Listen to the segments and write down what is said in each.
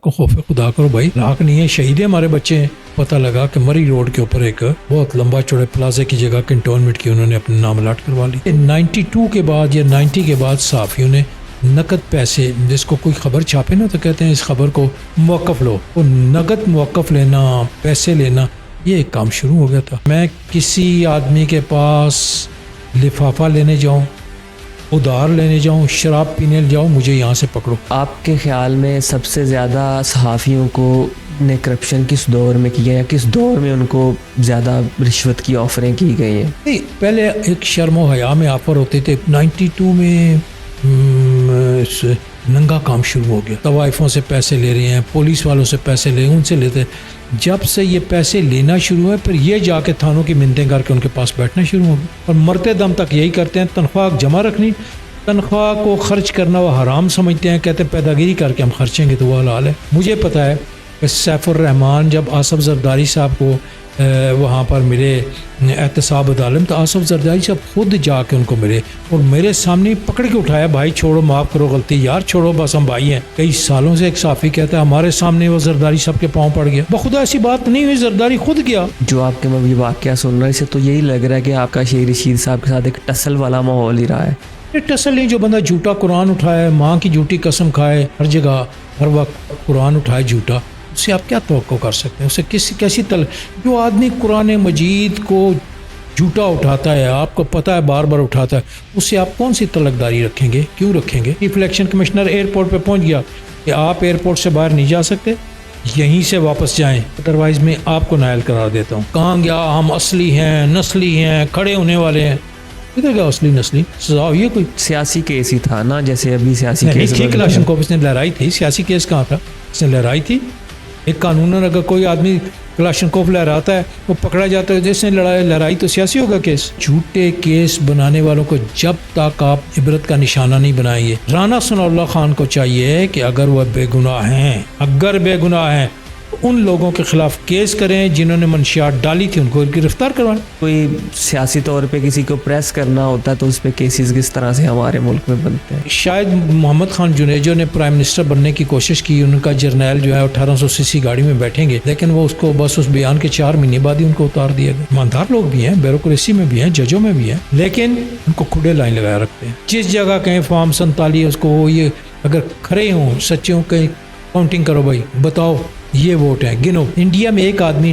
کو خوف خدا کرو بھائی، لاکھ نہیں ہے، شہید ہمارے بچے ہیں. پتہ لگا کہ مری روڈ کے اوپر ایک بہت لمبا چوڑے پلازے کی جگہ کنٹونمنٹ کی انہوں نے اپنے نام الاٹ کروا لی. 92 کے بعد یا 90 کے بعد صحافیوں نے نقد پیسے، جس کو کوئی خبر چھاپے نا تو کہتے ہیں اس خبر کو موقف لو، وہ نقد موقف لینا، پیسے لینا، یہ ایک کام شروع ہو گیا تھا. میں کسی آدمی کے پاس لفافہ لینے جاؤں، ادھار لینے جاؤں، شراب پینے جاؤں، مجھے یہاں سے پکڑو. آپ کے خیال میں سب سے زیادہ صحافیوں کو نے کرپشن کس دور میں کیا یا کس دور میں ان کو زیادہ رشوت کی آفریں کی گئی ہیں؟ نہیں، پہلے ایک شرم و حیا میں آفر ہوتے تھے. 92 میں ننگا کام شروع ہو گیا. طوائفوں سے پیسے لے رہے ہیں، پولیس والوں سے پیسے لے، ان سے لیتے. جب سے یہ پیسے لینا شروع ہوئے، پھر یہ جا کے تھانوں کی منتیں کر کے ان کے پاس بیٹھنا شروع ہو گیا. اور مرتے دم تک یہی کرتے ہیں. تنخواہ جمع رکھنی، تنخواہ کو خرچ کرنا وہ حرام سمجھتے ہیں. کہتے ہیں پیداگیری کر کے ہم خرچیں گے تو وہ حلال ہے. مجھے پتا ہے کہ سیف الرحمان جب آصف زرداری صاحب کو وہاں پر ملے احتساب عدالت، تو آصف زرداری صاحب خود جا کے ان کو ملے اور میرے سامنے پکڑ کے اٹھایا، بھائی چھوڑو، معاف کرو غلطی، یار چھوڑو، بس ہم بھائی ہیں. کئی سالوں سے ایک صحافی کہتا ہے ہمارے سامنے وہ زرداری صاحب کے پاؤں پڑ گیا. بخدا ایسی بات نہیں ہوئی، زرداری خود گیا. جو آپ کے یہ واقعہ سن رہے سے تو یہی لگ رہا ہے کہ آپ کا شیخ رشید صاحب کے ساتھ ایک ٹسل والا ماحول ہی رہا ہے. ٹسل نہیں، جو بندہ جھوٹا قرآن اٹھائے، ماں کی جھوٹی قسم کھائے، ہر جگہ ہر وقت قرآن اٹھائے جھوٹا، اس سے آپ کیا توقع کر سکتے ہیں؟ اسے کیسی جو آدمی قرآن مجید کو جھوٹا اٹھاتا ہے، آپ کو پتہ ہے بار بار اٹھاتا ہے، اس سے آپ کون سی تلقداری رکھیں گے؟ کیوں رکھیں گے؟ چیف الیکشن کمشنر ایئرپورٹ پہ پہنچ گیا کہ آپ ایئرپورٹ سے باہر نہیں جا سکتے، یہیں سے واپس جائیں، ادروائز میں آپ کو نائل قرار دیتا ہوں. کہاں گیا ہم اصلی ہیں، نسلی ہیں، کھڑے ہونے والے ہیں. ادھر گیا اصلی نسلی سزا ہوئی ہے؟ کوئی سیاسی کیس ہی تھا نا، جیسے ابھی سیاسی کیس کلاشنکوف اس نے لہرائی تھی. سیاسی کیس کہاں تھا؟ اس نے لہرائی تھی. ایک قانون اگر کوئی آدمی کلاشنکوف لہراتا ہے وہ پکڑا جاتا ہے، جس نے لہرائی تو سیاسی ہوگا کیس. جھوٹے کیس بنانے والوں کو جب تک آپ عبرت کا نشانہ نہیں بنائیں گے. رانا ثناء اللہ خان کو چاہیے کہ اگر وہ بے گناہ ہیں ان لوگوں کے خلاف کیس کریں جنہوں نے منشیات ڈالی تھی، ان کو گرفتار کروائیں. کوئی سیاسی طور پہ کسی کو پریس کرنا ہوتا ہے تو اس پہ کیسز کس طرح سے ہمارے ملک میں بنتے ہیں؟ شاید محمد خان جنیجو نے پرائم منسٹر بننے کی کوشش کی، ان کا جرنیل جو ہے 1800 سی سی گاڑی میں بیٹھیں گے، لیکن وہ اس کو بس اس بیان کے 4 مہینے بعد ہی ان کو اتار دیا گیا. ایماندار لوگ بھی ہیں، بیوروکریسی میں بھی ہیں، ججوں میں بھی ہیں، لیکن ان کو کھڑے لائن لگایا رکھتے ہیں. جس جگہ کہیں فارم 47 اس کو یہ اگر کھڑے ہوں سچوں کہیں کاؤنٹنگ کرو بھائی، بتاؤ یہ ووٹ ہیں، گنو. انڈیا میں ایک آدمی،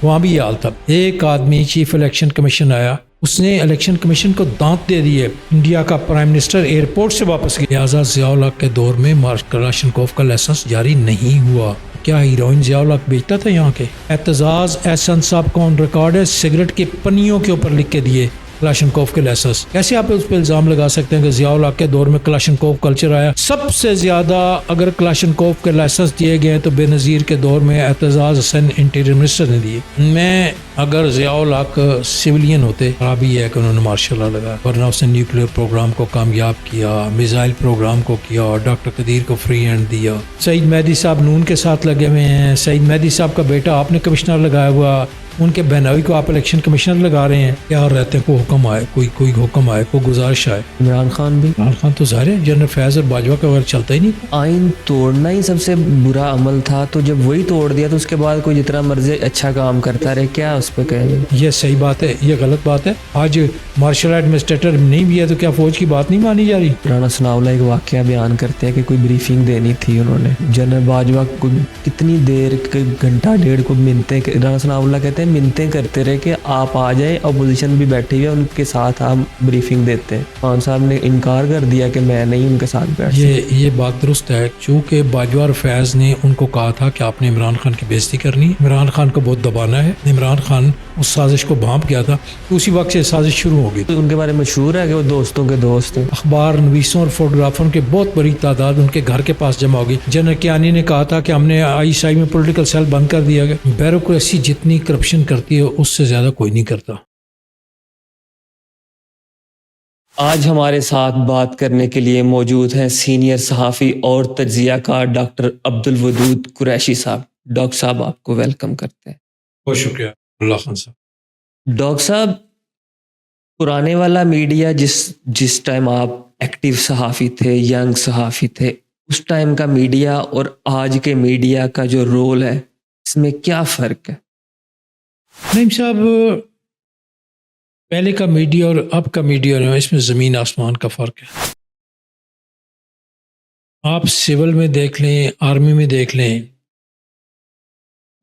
وہاں بھی یہ حال تھا، ایک آدمی چیف الیکشن کمیشن آیا، اس نے الیکشن کمیشن کو دانت دے دیے. انڈیا کا پرائم منسٹر ایئرپورٹ سے واپس گیا. لہٰذا ضیاء الحق کے دور میں کلاشنکوف کا لائسنس جاری نہیں ہوا. کیا ہیروئن ضیاء الحق بیچتا تھا یہاں کے؟ اعتزاز احسن صاحب کا آن ریکارڈ ہے، سگریٹ کی پنیوں کے اوپر لکھ کے دیے کلاشنکوف کے لائسنس. کیسے آپ اس پہ الزام لگا سکتے ہیں کہ ضیاء الحق کے دور میں کلاشنکوف کلچر آیا؟ سب سے زیادہ اگر کلاشنکوف کے لائسنس دیے گئے تو بے نظیر کے دور میں اعتزاز حسین انٹیریئر منسٹر نے دیے. میں اگر ضیاء الحق سویلین ہوتے، خرابی ہے کہ انہوں نے مارشل لا لگایا، ورنہ اس نے نیوکلیر پروگرام کو کامیاب کیا، میزائل پروگرام کو کیا، ڈاکٹر قدیر کو فری ہینڈ دیا. سعید مہدی صاحب نون کے ساتھ لگے ہوئے ہیں. سعید مہدی صاحب کا بیٹا آپ نے کمشنر لگایا ہوا، ان کے بہنوئی کو آپ الیکشن کمشنر لگا رہے ہیں. یار رہتے ہیں کوئی حکم آئے، کوئی حکم آئے، کوئی گزارش آئے. عمران خان تو ظاہر ہے جنرل فیض اور باجوہ کا وغیرہ چلتا ہی نہیں. آئین توڑنا ہی سب سے برا عمل تھا، تو جب وہی توڑ دیا تو اس کے بعد کوئی جتنا مرضی اچھا کام کرتا رہے، کیا اس پہ کہیں گے؟ یہ صحیح بات ہے، یہ غلط بات ہے. آج مارشل ایڈمنسٹریٹر نہیں بھی ہے تو کیا فوج کی بات نہیں مانی جا رہی؟ رانا ثناء اللہ ایک واقعہ بیان کرتے ہیں کہ کوئی بریفنگ دینی تھی انہوں نے، جنرل باجوہ کو کتنی دیر، گھنٹہ ڈیڑھ کو منتیں، رانا ثناء اللہ کہتے ہیں منتیں کرتے رہے کہ آپ آ جائیں، اپوزیشن بھی بیٹھی ہوئی ہے، ان کے ساتھ آپ بریفنگ دیتے ہیں. خان صاحب نے انکار کر دیا کہ میں نہیں ان کے ساتھ بیٹھ. یہ بات درست ہے، چونکہ باجوہ اور فیض نے ان کو کہا تھا کہ آپ نے عمران خان کی بےزتی کرنی ہے، عمران خان کو بہت دبانا ہے. عمران خان اس سازش کو بھانپ گیا تھا، تو اسی وقت سے سازش شروع ہو گئی. ان کے بارے میں مشہور ہے کہ وہ دوستوں کے دوست ہیں. اخبار نویسوں اور فوٹوگرافروں کی بہت بڑی تعداد ان کے گھر کے پاس جمع ہوگی. جنرل کیانی نے کہا تھا کہ ہم نے ISI میں پولیٹیکل سیل بند کر دیا گیا. بیوروکریسی جتنی کرپشن کرتی ہے اس سے زیادہ کوئی نہیں کرتا. آج ہمارے ساتھ بات کرنے کے لیے موجود ہیں سینئر صحافی اور تجزیہ کار ڈاکٹر عبدالودود قریشی صاحب. ڈاکٹر صاحب آپ کو ویلکم کرتے ہیں. بہت شکریہ اللہ خان صاحب. ڈاکٹر صاحب، پرانے والا میڈیا جس ٹائم آپ ایکٹیو صحافی تھے، ینگ صحافی تھے، اس ٹائم کا میڈیا اور آج کے میڈیا کا جو رول ہے اس میں کیا فرق ہے؟ نعیم صاحب، پہلے کا میڈیا اور اب کا میڈیا جو ہے اس میں زمین آسمان کا فرق ہے. آپ سول میں دیکھ لیں، آرمی میں دیکھ لیں،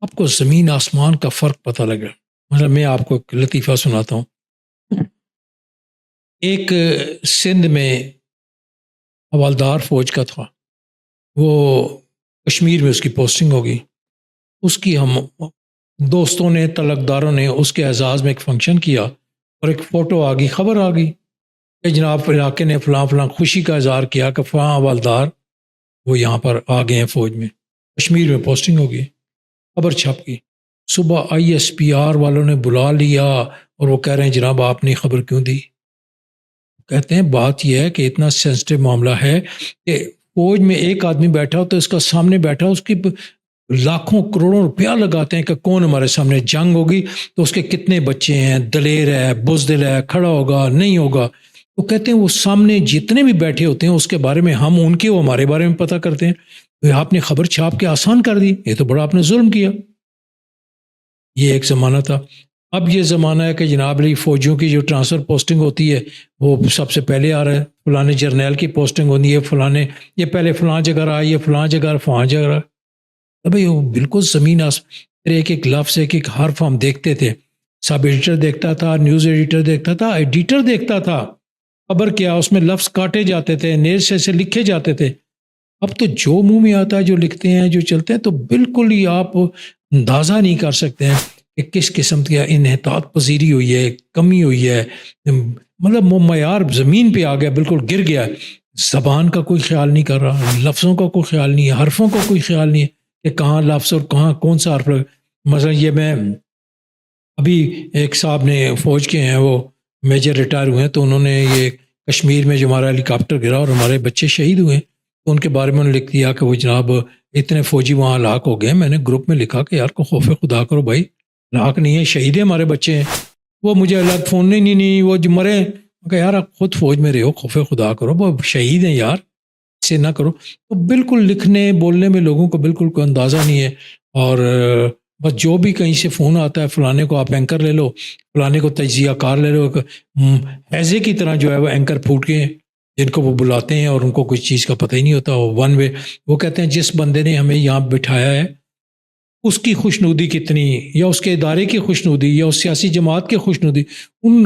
آپ کو زمین آسمان کا فرق پتہ لگا. مطلب میں آپ کو ایک لطیفہ سناتا ہوں. ایک سندھ میں حوالدار فوج کا تھا، وہ کشمیر میں اس کی پوسٹنگ ہوگی. اس کی ہم دوستوں نے، تعلقداروں نے اس کے اعزاز میں ایک فنکشن کیا اور ایک فوٹو آ گئی، خبر آ گئی کہ جناب علاقے نے فلاں فلاں خوشی کا اظہار کیا کہ فلاں حوالدار وہ یہاں پر آ گئے ہیں، فوج میں کشمیر میں پوسٹنگ ہو گئی. خبر چھپ گئی. صبح ISPR والوں نے بلا لیا اور وہ کہہ رہے ہیں جناب آپ نے خبر کیوں دی؟ کہتے ہیں بات یہ ہے کہ اتنا سینسٹیو معاملہ ہے کہ فوج میں ایک آدمی بیٹھا ہو تو اس کا سامنے بیٹھا ہو، اس کی لاکھوں کروڑوں روپیہ لگاتے ہیں کہ کون ہمارے سامنے جنگ ہوگی تو اس کے کتنے بچے ہیں، دلیر ہے، بزدل ہے، کھڑا ہوگا نہیں ہوگا. وہ کہتے ہیں وہ سامنے جتنے بھی بیٹھے ہوتے ہیں اس کے بارے میں ہم ان کے، وہ ہمارے بارے میں پتہ کرتے ہیں. آپ نے خبر چھاپ کے آسان کر دی، یہ تو بڑا آپ نے ظلم کیا. یہ ایک زمانہ تھا. اب یہ زمانہ ہے کہ جناب علی فوجیوں کی جو ٹرانسفر پوسٹنگ ہوتی ہے وہ سب سے پہلے آ رہا ہے. فلاں جرنیل کی پوسٹنگ ہوتی ہے، فلاں یہ پہلے فلاں جگہ رہا، یہ فلاں جگہ فلاں جگہ رہا. بھائی وہ بالکل زمین آسمان. ایک ایک لفظ، ایک ایک حرف ہم دیکھتے تھے. سب ایڈیٹر دیکھتا تھا، نیوز ایڈیٹر دیکھتا تھا، ایڈیٹر دیکھتا تھا. خبر کیا اس میں لفظ کاٹے جاتے تھے، نیر سے لکھے جاتے تھے. اب تو جو منہ میں آتا ہے، جو لکھتے ہیں، جو چلتے ہیں، تو بالکل ہی آپ اندازہ نہیں کر سکتے ہیں کہ کس قسم کی انحطاط پذیری ہوئی ہے، کمی ہوئی ہے. مطلب وہ معیار زمین پہ آ گیا، بالکل گر گیا. زبان کا کوئی خیال نہیں کر رہا، لفظوں کا کوئی خیال نہیں ہے، حرفوں کا کوئی خیال نہیں ہے کہ کہاں لفظ اور کہاں کون سا حرف. مثلا یہ میں ابھی ایک صاحب نے فوج کے ہیں، وہ میجر ریٹائر ہوئے ہیں، تو انہوں نے یہ کشمیر میں جو ہمارا ہیلی کاپٹر گرا اور ہمارے بچے شہید ہوئے، تو ان کے بارے میں انہوں نے لکھ دیا کہ وہ جناب اتنے فوجی وہاں ہلاک ہو گئے. میں نے گروپ میں لکھا کہ یار کو خوف خدا کرو بھائی، ہلاک نہیں ہے، شہید ہیں ہمارے بچے ہیں. وہ مجھے الگ فون نہیں وہ جو مرے. کہ یار آپ خود فوج میں رہے ہو، خوف خدا کرو، وہ شہید ہیں یار، سے نہ کرو. تو بالکل لکھنے بولنے میں لوگوں کو بالکل کوئی اندازہ نہیں ہے. اور بس جو بھی کہیں سے فون آتا ہے، فلانے کو آپ اینکر لے لو، فلانے کو تجزیہ کار لے لو، ایزے کی طرح جو ہے وہ اینکر پھوٹ کے جن کو وہ بلاتے ہیں اور ان کو کوئی چیز کا پتہ ہی نہیں ہوتا. وہ ون وے. وہ کہتے ہیں جس بندے نے ہمیں یہاں بٹھایا ہے اس کی خوشنودی کتنی، یا اس کے ادارے کی خوشنودی، یا اس سیاسی جماعت کی خوشنودی. ان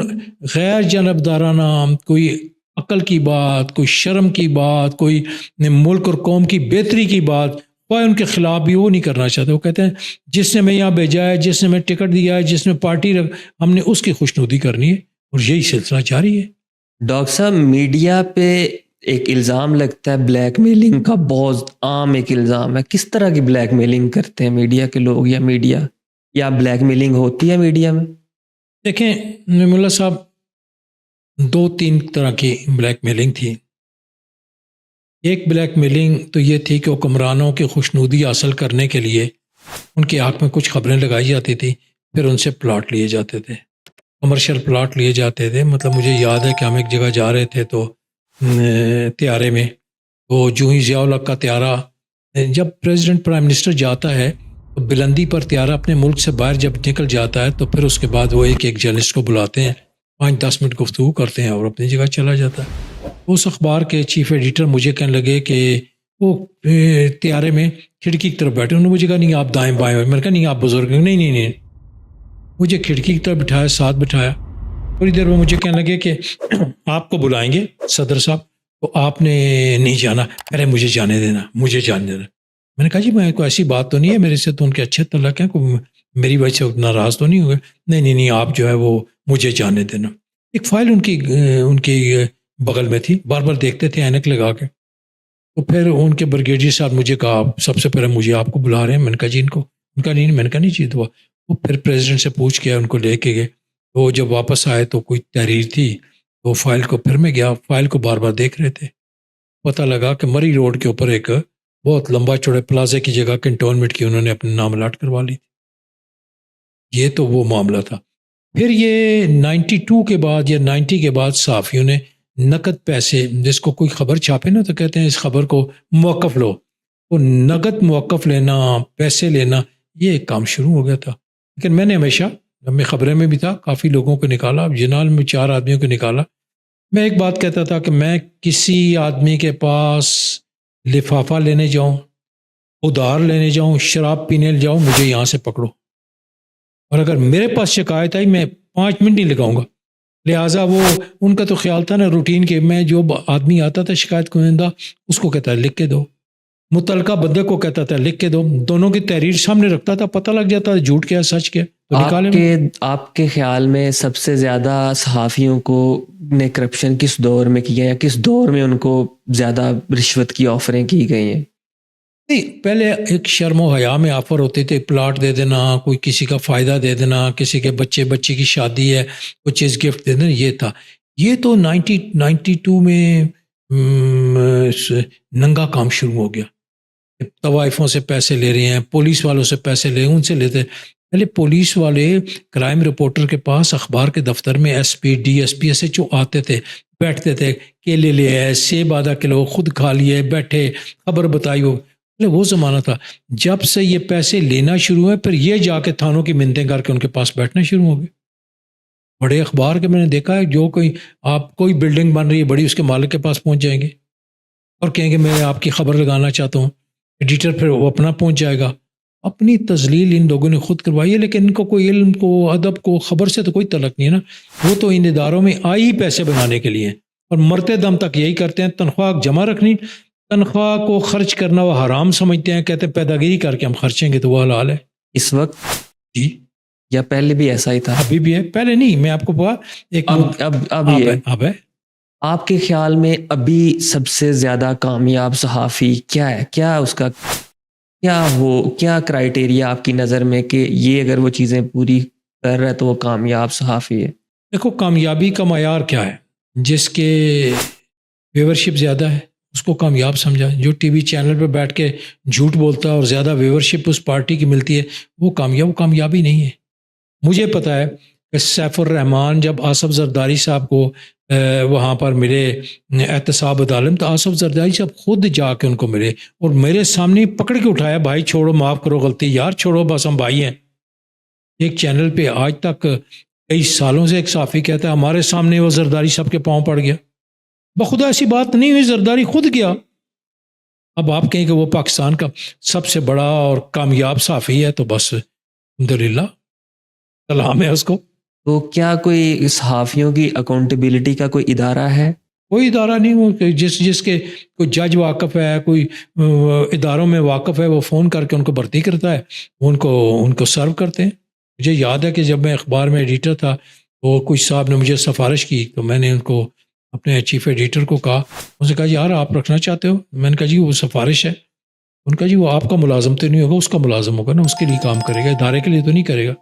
غیر جانبدارانہ کوئی عقل کی بات، کوئی شرم کی بات، کوئی ملک اور قوم کی بہتری کی بات، کوئی ان کے خلاف بھی وہ نہیں کرنا چاہتے. وہ کہتے ہیں جس نے میں یہاں بھیجا ہے، جس نے میں ٹکٹ دیا ہے، جس نے پارٹی ہم نے اس کی خوشنودی کرنی ہے. اور یہی سلسلہ جاری ہے. ڈاکٹر صاحب، میڈیا پہ ایک الزام لگتا ہے بلیک میلنگ کا، بہت عام ایک الزام ہے. کس طرح کی بلیک میلنگ کرتے ہیں میڈیا کے لوگ یا میڈیا، یا بلیک میلنگ ہوتی ہے میڈیا میں؟ دیکھیں نعیم اللہ صاحب، 2-3 طرح کی بلیک میلنگ تھی. ایک بلیک میلنگ تو یہ تھی کہ حکمرانوں کی خوشنودی حاصل کرنے کے لیے ان کے حق میں کچھ خبریں لگائی جاتی تھی، پھر ان سے پلاٹ لیے جاتے تھے، کمرشل پلاٹ لیے جاتے تھے. مطلب مجھے یاد ہے کہ ہم ایک جگہ جا رہے تھے تو طیارے میں، وہ جو ہی ضیاء الحق کا طیارہ، جب پریزیڈنٹ پرائم منسٹر جاتا ہے تو بلندی پر طیارہ اپنے ملک سے باہر جب نکل جاتا ہے تو پھر اس کے بعد وہ ایک جرنلسٹ کو بلاتے ہیں، 5-10 منٹ گفتگو کرتے ہیں اور اپنی جگہ چلا جاتا ہے. اس اخبار کے چیف ایڈیٹر مجھے کہنے لگے کہ وہ طیارے میں کھڑکی کی طرف بیٹھے. انہوں نے مجھے کہا نہیں آپ دائیں بائیں. میں نے کہا نہیں آپ بزرگ ہیں. نہیں مجھے کھڑکی کی طرف بٹھایا، ساتھ بٹھایا. تھوڑی دیر میں مجھے کہنے لگے کہ آپ کو بلائیں گے صدر صاحب، تو آپ نے نہیں جانا. ارے مجھے جانے دینا. میں نے کہا جی میں کوئی ایسی بات تو نہیں ہے، میرے سے تو ان کے اچھے تعلق ہیں، کوئی میری وجہ سے ناراض تو نہیں ہوئے. نہیں آپ جو ہے وہ مجھے جانے دینا. ایک فائل ان کی بغل میں تھی، بار بار دیکھتے تھے اینک لگا کے. تو پھر ان کے بریگیڈیئر صاحب مجھے کہا سب سے پہلے مجھے آپ کو بلا رہے ہیں. میں نے کہا جی ان کو. ان کا نہیں. میں نے کہا نہیں جیت ہوا. وہ پھر پریزیڈنٹ سے پوچھ کے ان کو لے کے گئے. وہ جب واپس آئے تو کوئی تحریر تھی، وہ فائل کو پھر میں گیا، فائل کو بار بار دیکھ رہے تھے. پتہ لگا کہ مری روڈ کے اوپر ایک بہت لمبا چوڑے پلازے کی جگہ کنٹونمنٹ کی انہوں نے اپنے نام الاٹ کروا لی تھی. یہ تو وہ معاملہ تھا. پھر یہ 92 کے بعد یا 90 کے بعد صحافیوں نے نقد پیسے، جس کو کوئی خبر چھاپے نا تو کہتے ہیں اس خبر کو موقف لو، تو نقد موقف لینا، پیسے لینا، یہ ایک کام شروع ہو گیا تھا. لیکن میں نے ہمیشہ، جب میں خبریں میں بھی تھا، کافی لوگوں کو نکالا، جنال میں 4 آدمیوں کو نکالا. میں ایک بات کہتا تھا کہ میں کسی آدمی کے پاس لفافہ لینے جاؤں، ادھار لینے جاؤں، شراب پینے جاؤں، مجھے یہاں سے پکڑو، اور اگر میرے پاس شکایت آئی میں 5 منٹ نہیں لگاؤں گا. لہٰذا وہ ان کا تو خیال تھا نا روٹین کے، میں جو آدمی آتا تھا شکایت کنندہ، اس کو کہتا ہے لکھ کے دو، متعلقہ بندے کو کہتا تھا لکھ کے دو، دونوں کی تحریر سامنے رکھتا تھا، پتہ لگ جاتا تھا جھوٹ کیا سچ کیا، تو نکالے. آپ کے خیال میں سب سے زیادہ صحافیوں کو نے کرپشن کس دور میں کیا، یا کس دور میں ان کو زیادہ رشوت کی آفریں کی گئی ہیں؟ نہیں، پہلے ایک شرم و حیا میں آفر ہوتے تھے، پلاٹ دے دینا، کوئی کسی کا فائدہ دے دینا، کسی کے بچے کی شادی ہے کوئی چیز گفٹ دے دینا، یہ تھا. یہ تو 92 میں ننگا کام شروع ہو گیا. طوائفوں سے پیسے لے رہے ہیں، پولیس والوں سے پیسے لے، ان سے لیتے. پہلے پولیس والے کرائم رپورٹر کے پاس اخبار کے دفتر میں S P, D S P, ایسے جو آتے تھے، بیٹھتے تھے، کیلے لے آئے، سیب آدھا کلو خود کھا لیے، بیٹھے خبر بتائی. وہ زمانہ تھا. جب سے یہ پیسے لینا شروع ہوئے، پھر یہ جا کے تھانوں کی منتیں کر کے ان کے پاس بیٹھنا شروع ہو گئے. بڑے اخبار کے میں نے دیکھا ہے، جو کوئی بلڈنگ بن رہی ہے بڑی، اس کے مالک کے پاس پہنچ جائیں گے اور کہیں گے میں آپ کی خبر لگانا چاہتا ہوں. ایڈیٹر پھر وہ اپنا پہنچ جائے گا. اپنی تذلیل ان لوگوں نے خود کروائی ہے، لیکن ان کو کوئی علم کو، ادب کو، خبر سے تو کوئی تعلق نہیں ہے نا. وہ تو ان اداروں میں آئی پیسے بنانے کے لیے، اور مرتے دم تک یہی کرتے ہیں. تنخواہ جمع رکھنی، تنخواہ کو خرچ کرنا وہ حرام سمجھتے ہیں، کہتے ہیں پیداگیری کر کے ہم خرچیں گے تو وہ حلال ہے. اس وقت جی، یا پہلے بھی ایسا ہی تھا؟ ابھی بھی ہے، پہلے نہیں. میں آپ کو بتا ایک اب ہے. آپ کے خیال میں ابھی سب سے زیادہ کامیاب صحافی کیا ہے؟ کیا اس کا کیا کرائیٹیریا آپ کی نظر میں کہ یہ اگر وہ چیزیں پوری کر رہا ہے تو وہ کامیاب صحافی ہے؟ دیکھو، کامیابی کا معیار کیا ہے؟ جس کے ویورشپ زیادہ ہے اس کو کامیاب سمجھا. جو ٹی وی چینل پہ بیٹھ کے جھوٹ بولتا ہے اور زیادہ ویورشپ اس پارٹی کی ملتی ہے، وہ کامیابی نہیں ہے. مجھے پتا ہے کہ سیف الرحمان جب آصف زرداری صاحب کو وہاں پر ملے احتساب عدالت، تو آصف زرداری صاحب خود جا کے ان کو ملے اور میرے سامنے پکڑ کے اٹھایا، بھائی چھوڑو، معاف کرو غلطی، یار چھوڑو، بس ہم بھائی ہیں. ایک چینل پہ آج تک کئی سالوں سے ایک صحافی کہتا ہے ہمارے سامنے وہ زرداری صاحب کے پاؤں پڑ گیا. بخدا ایسی بات نہیں ہوئی، زرداری خود گیا. اب آپ کہیں کہ وہ پاکستان کا سب سے بڑا اور کامیاب صحافی ہے، تو بس الحمدللہ سلام ہے اس کو. تو کیا کوئی صحافیوں کی اکاؤنٹیبلٹی کا کوئی ادارہ ہے؟ کوئی ادارہ نہیں. وہ جس کے کوئی جج واقف ہے، کوئی اداروں میں واقف ہے، وہ فون کر کے ان کو بھرتی کرتا ہے، ان کو سرو کرتے ہیں. مجھے یاد ہے کہ جب میں اخبار میں ایڈیٹر تھا تو کوئی صاحب نے مجھے سفارش کی، تو میں نے ان کو اپنے چیف ایڈیٹر کو کہا، ان سے کہا یار آپ رکھنا چاہتے ہو؟ میں نے کہا جی وہ سفارش ہے. ان کا جی وہ آپ کا ملازم تو نہیں ہوگا، اس کا ملازم ہوگا نا، اس کے لیے کام کرے گا، ادارے کے لیے تو نہیں کرے گا.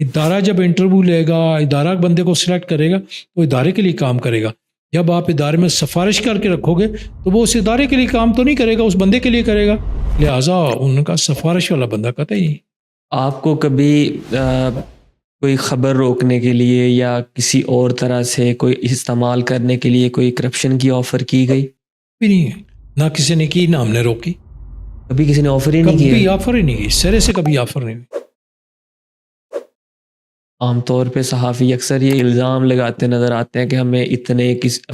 ادارہ جب انٹرویو لے گا، ادارہ بندے کو سلیکٹ کرے گا تو ادارے کے لیے کام کرے گا. جب آپ ادارے میں سفارش کر کے رکھو گے تو وہ اس ادارے کے لیے کام تو نہیں کرے گا، اس بندے کے لیے کرے گا. لہٰذا ان کا سفارش والا بندہ کہتا ہی. آپ کو کبھی کوئی خبر روکنے کے لیے یا کسی اور طرح سے کوئی استعمال کرنے کے لیے کوئی کرپشن کی آفر کی گئی؟ بھی نہیں، نہ کسی نے کی، نہ ہم نے روکی. کبھی کسی نے آفر ہی نہیں کی؟ کبھی آفر ہی نہیں کی، سرے سے کبھی آفر نہیں کی. عام طور پہ صحافی اکثر یہ الزام لگاتے نظر آتے ہیں کہ ہمیں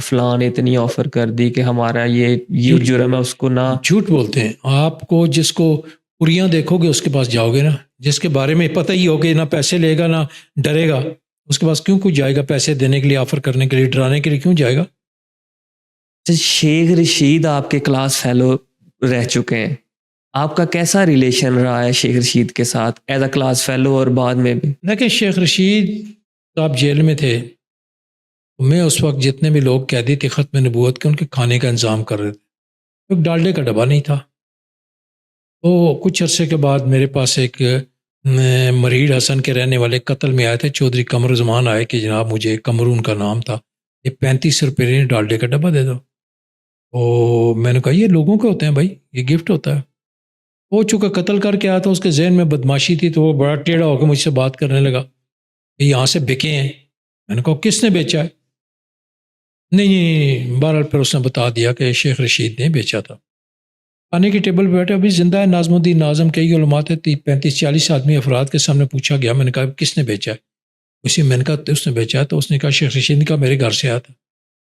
فلان اتنی آفر کر دی کہ ہمارا یہ جرم ہے، اس کو نہ. جھوٹ بولتے ہیں. آپ کو جس کو پوریاں دیکھو گے اس کے پاس جاؤ گے نا، جس کے بارے میں پتہ ہی ہوگا نہ پیسے لے گا نہ ڈرے گا، اس کے پاس کیوں کوئی جائے گا پیسے دینے کے لیے، آفر کرنے کے لیے، ڈرانے کے لیے کیوں جائے گا؟ شیخ رشید آپ کے کلاس فیلو رہ چکے ہیں، آپ کا کیسا ریلیشن رہا ہے شیخ رشید کے ساتھ ایز اے کلاس فیلو اور بعد میں بھی؟ دیکھیں، شیخ رشید صاحب جیل میں تھے، میں اس وقت جتنے بھی لوگ قیدی تھے ختم نبوت کے، ان کے کھانے کا انتظام کر رہے تھے. ایک ڈالڈے کا ڈبہ نہیں تھا. تو کچھ عرصے کے بعد میرے پاس ایک مریڑ حسن کے رہنے والے قتل میں آئے تھے، چودھری قمر زمان آئے کہ جناب مجھے، قمرون کا نام تھا، یہ 35 روپے ڈالڈے کا ڈبہ دے دو. تو میں نے کہا یہ لوگوں کے ہوتے ہیں بھائی، یہ گفٹ ہوتا ہے. وہ چونکہ قتل کر کے آیا تھا، اس کے ذہن میں بدماشی تھی، تو وہ بڑا ٹیڑھا ہو کے مجھ سے بات کرنے لگا کہ یہاں سے بکے ہیں. میں نے کہا کس نے بیچا ہے؟ نہیں بہرحال پھر اس نے بتا دیا کہ شیخ رشید نے بیچا تھا. کھانے کی ٹیبل پہ بیٹھے ابھی زندہ ہے ناظم الدین ناظم. کئی علماء تھے 35-40 آدمی افراد کے سامنے پوچھا گیا. میں نے کہا کس نے بیچا ہے؟ اسی میں نے کہا اس نے بیچا ہے. تو اس نے کہا شیخ رشید نے کہا میرے گھر سے آیا تھا.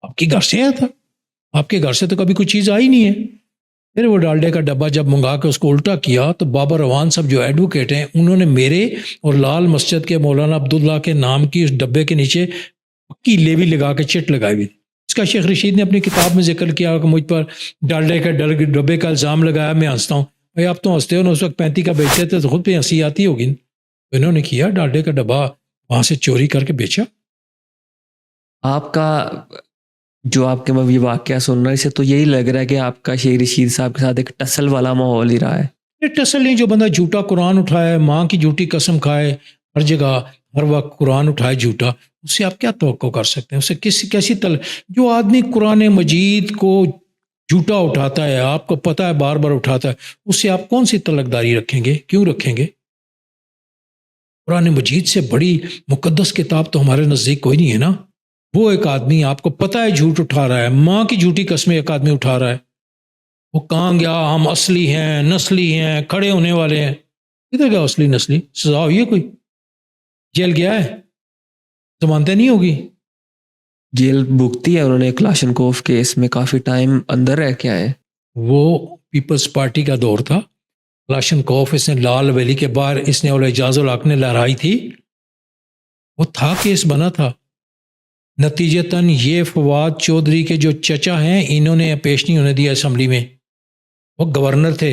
آپ کے گھر سے آیا تھا؟ آپ کے گھر سے تو کبھی کوئی چیز آئی نہیں ہے. پھر وہ ڈالڈے کا ڈبہ جب منگا کے اس کو الٹا کیا تو بابا روان صاحب جو ایڈوکیٹ ہیں انہوں نے میرے اور لال مسجد کے مولانا عبداللہ کے نام کی اس ڈبے کے نیچے پکی لیوی لگا کے چٹ لگائی ہوئی. اس کا شیخ رشید نے اپنی کتاب میں ذکر کیا کہ مجھ پر ڈالڈے کا ڈبے کا الزام لگایا. میں ہنستا ہوں. بھائی آپ تو ہنستے ہو نا, اس وقت 35 کا بیچتے تھے تو خود پہ ہنسی آتی ہوگی. تو انہوں نے کیا ڈالڈے کا ڈبہ وہاں سے چوری کر کے بیچا. آپ کا جو آپ کے یہ واقعہ سن رہے سے تو یہی لگ رہا ہے کہ آپ کا شیخ رشید صاحب کے ساتھ ایک ٹسل والا ماحول ہی رہا ہے. یہ ٹسل نہیں, جو بندہ جھوٹا قرآن اٹھائے, ماں کی جھوٹی قسم کھائے, ہر جگہ ہر وقت قرآن اٹھائے جھوٹا, اس سے آپ کیا توقع کر سکتے ہیں؟ اسے کیسی جو آدمی قرآن مجید کو جھوٹا اٹھاتا ہے, آپ کو پتہ ہے بار بار اٹھاتا ہے, اس سے آپ کون سی تلقداری رکھیں گے؟ کیوں رکھیں گے؟ قرآن مجید سے بڑی مقدس کتاب تو ہمارے نزدیک کوئی نہیں ہے نا. وہ ایک آدمی آپ کو پتہ ہے جھوٹ اٹھا رہا ہے, ماں کی جھوٹی قسمیں ایک آدمی اٹھا رہا ہے. وہ کہاں گیا ہم اصلی ہیں, نسلی ہیں, کھڑے ہونے والے ہیں. کدھر گیا اصلی نسلی؟ سزا ہوئی ہے کوئی؟ جیل گیا ہے؟ ضمانتیں نہیں ہوگی. جیل بھگتی ہے انہوں نے کلاشنکوف کیس میں, کافی ٹائم اندر رہ کے آئے. وہ پیپلز پارٹی کا دور تھا. کلاشنکوف اس نے لال ویلی کے باہر اس نے اور اعجاز الحق نے لہرائی تھی. وہ تھا کیس بنا تھا. نتیجتاً یہ فواد چودھری کے جو چچا ہیں انہوں نے پیش نہیں ہونے دیا اسمبلی میں. وہ گورنر تھے.